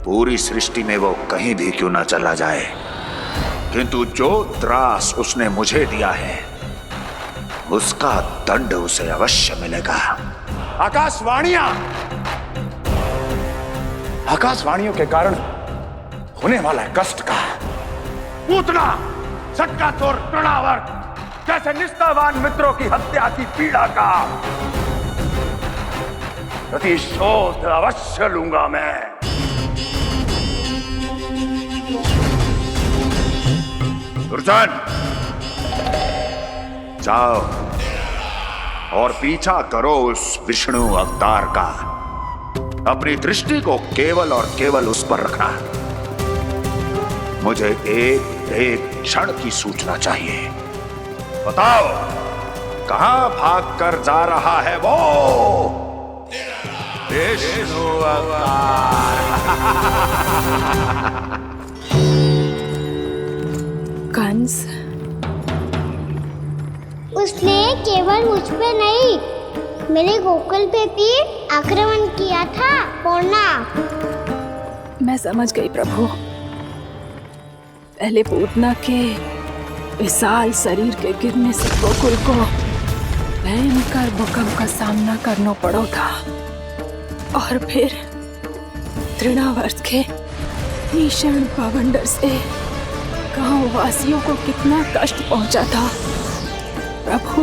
पूरी सृष्टि में वो कहीं भी क्यों ना चला जाए, किंतु जो त्रास उसने मुझे दिया है उसका दंड उसे अवश्य मिलेगा। आकाशवाणियों के कारण होने वाला कष्ट का, पूतना, सटकासुर, तृणावर्त जैसे निष्ठावान मित्रों की हत्या की पीड़ा का प्रतिशोध अवश्य लूंगा मैं। दुर्जन, जाओ और पीछा करो उस विष्णु अवतार का। अपनी दृष्टि को केवल और केवल उस पर रखना। मुझे एक क्षण की सूचना चाहिए। बताओ, कहां भाग कर जा रहा है वो विष्णु अवतार? कंस, उसने केवल मुझ पे नहीं, मेरे गोकुल पे भी आक्रमण किया था पूर्णा। मैं समझ गई प्रभु। पहले पूतना के विशाल शरीर के गिरने से गोकुल को भयंकर भूकंप का सामना करना पड़ा था, और फिर तृणावर्त के भीषण पावंडर से गांव वासियों को कितना कष्ट पहुंचा था। प्रभु,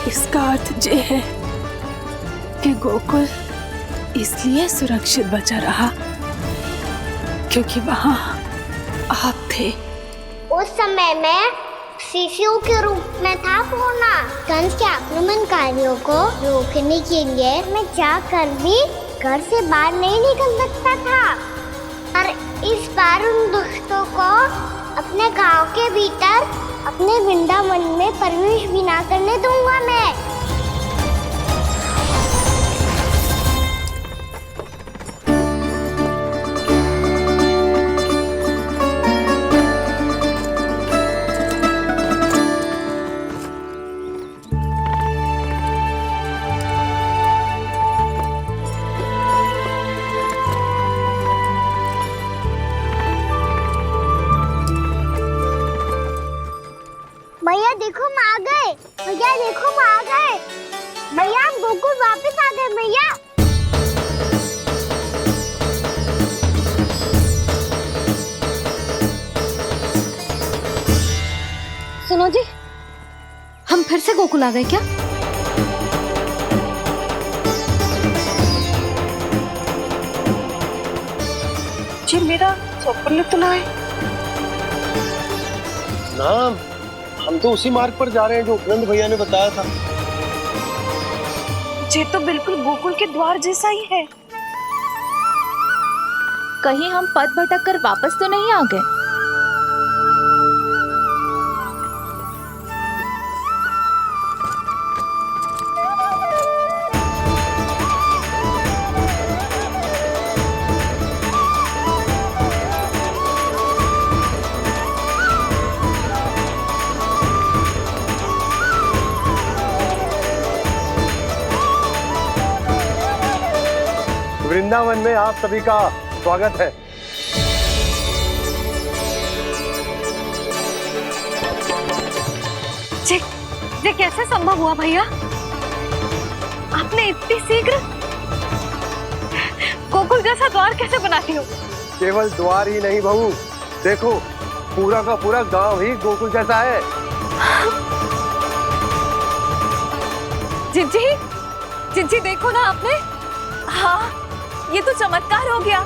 इसका अर्थ ये है कि गोकुल इसलिए सुरक्षित बचा रहा क्योंकि वहां आप थे। उस समय मैं शिशु के रूप में था पूर्णा। कंस के आक्रमणकारियों को रोकने के लिए मैं जाकर भी घर से बाहर नहीं निकल सकता था, और इस बार उन दुष्टों को अपने गांव के भीतर, अपने वृंदावन में प्रवेश भी ना करने दूंगा मैं। भैया देखो हम आ गए, भैया देखो हम आ गए, भैया हम गोकुल वापस आ गए भैया। सुनो जी, हम फिर से गोकुल आ गए क्या? जी मेरा स्वप्न तो ना है। ना, हम तो उसी मार्ग पर जा रहे हैं जो उपनंद भैया ने बताया था। ये तो बिल्कुल गोकुल के द्वार जैसा ही है। कहीं हम पथ भटक कर वापस तो नहीं आ गए? वृंदावन में आप सभी का स्वागत है। ये कैसे संभव हुआ भैया? आपने इतनी शीघ्र गोकुल जैसा द्वार कैसे बना दिया? केवल द्वार ही नहीं बहू, देखो पूरा का पूरा गांव ही गोकुल जैसा है। जिज्जी, जिज्जी देखो ना आपने। हाँ, ये तो चमत्कार हो गया।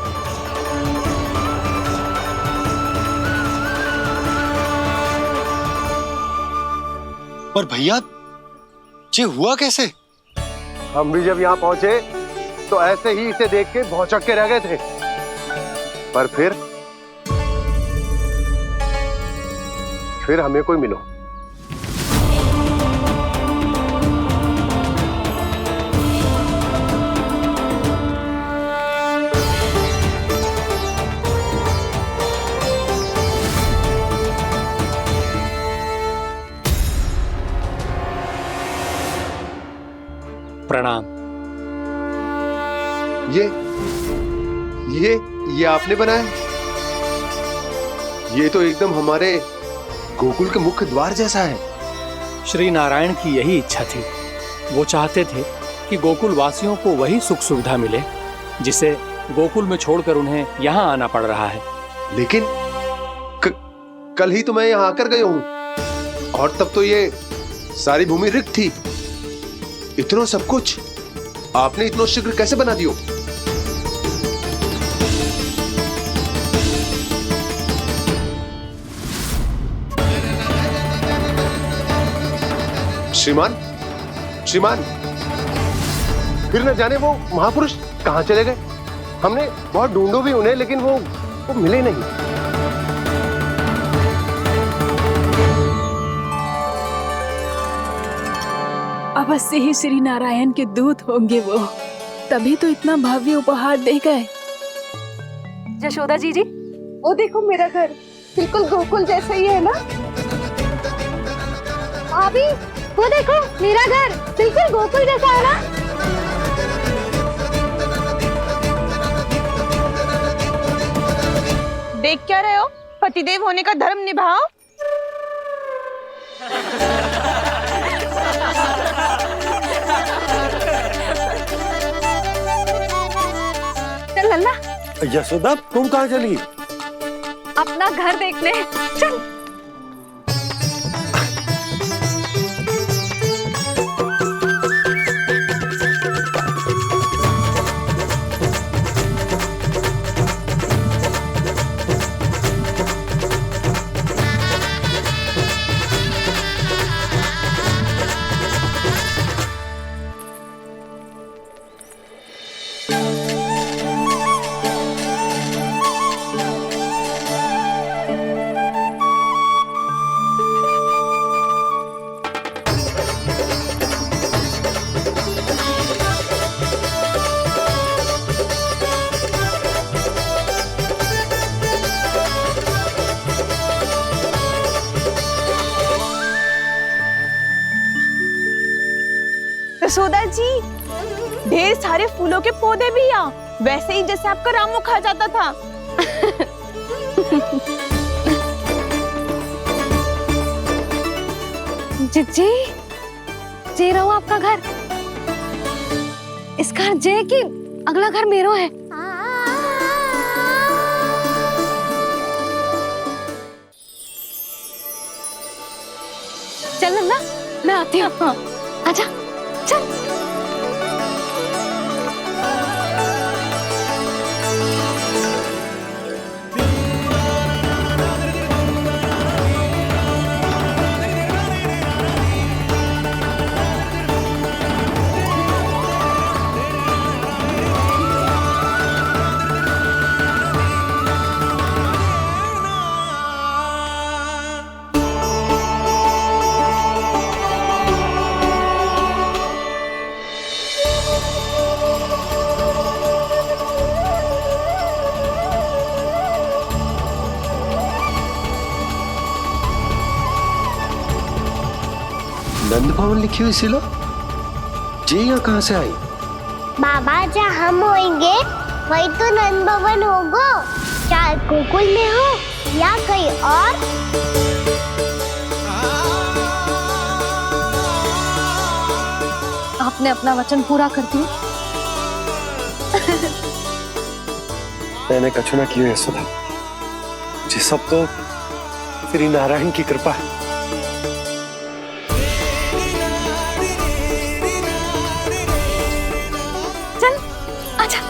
पर भैया ये हुआ कैसे? हम भी जब यहाँ पहुंचे तो ऐसे ही इसे देख के भौचक के रह गए थे, पर फिर हमें कोई मिलो। प्रणाम। ये आपने बनाया? ये तो एकदम हमारे गोकुल के मुख्य द्वार जैसा है। श्री नारायण की यही इच्छा थी। वो चाहते थे कि गोकुल वासियों को वही सुख सुविधा मिले जिसे गोकुल में छोड़कर उन्हें यहाँ आना पड़ रहा है। लेकिन कल ही तो मैं यहाँ आकर गया हूँ और तब तो ये सारी भूमि रिक्त थी। इतना सब कुछ आपने इतना शीघ्र कैसे बना दियो? श्रीमान, श्रीमान, फिर न जाने वो महापुरुष कहां चले गए। हमने बहुत ढूंढो भी उन्हें, लेकिन वो मिले नहीं। अवश्य ही श्री नारायण के दूत होंगे वो, तभी तो इतना भव्य उपहार दे गए। यशोदा जी, वो देखो मेरा घर बिल्कुल गोकुल जैसा ही है ना। भाभी, वो देखो मेरा घर बिल्कुल गोकुल जैसा है ना। देख क्या रहे हो? पतिदेव होने का धर्म निभाओ। चल लल्ला, यशोदा तुम कहाँ चली? अपना घर देखने। चल। यशोदा जी, ढेर सारे फूलों के पौधे भी यहाँ, वैसे ही जैसे आपका रामू खा जाता था। जिज्जी, जे रहो आपका घर। इस घर जे कि अगला घर मेरो है। चल नन्ना, मैं आती हूँ। हाँ, आजा, चल। नंद भवन लिखी हुई सिलो, जी यहाँ कहाँ से आई? बाबा जहाँ हम होंगे वही तो नंद भवन होगा, चाहे गोकुल में हो या कहीं और। आपने अपना वचन पूरा कर दिया। मैंने कछु ना किया यशोदा, ये सब तो श्री नारायण की कृपा है। चल आजा।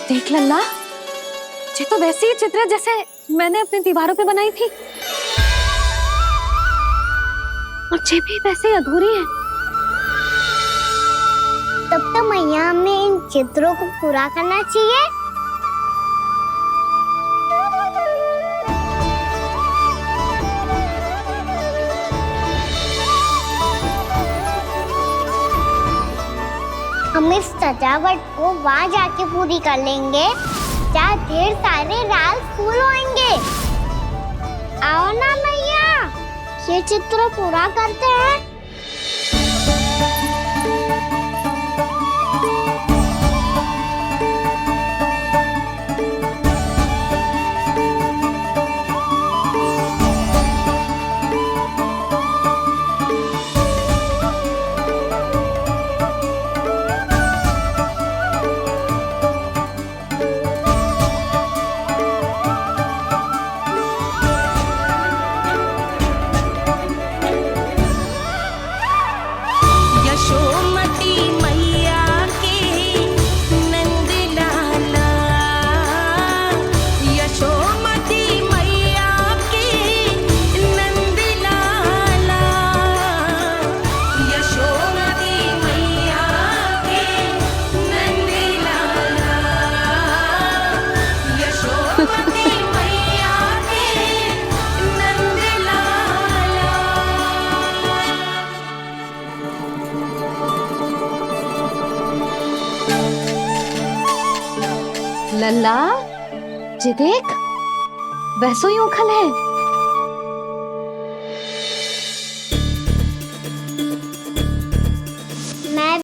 देख लल्ला, ये तो वैसी ही चित्र है जैसे मैंने अपनी दीवारों पे बनाई थी, और ये भी वैसे ही अधूरी है। तब तो मैया हमें इन चित्रों को पूरा करना चाहिए। हम इस सजावट को वहाँ जाके पूरी कर लेंगे जहाँ ढेर सारे लाल फूल होंगे। आओ ना मैया, ये चित्र पूरा करते हैं। लल्ला, ये देख, वैसो ही उखल है।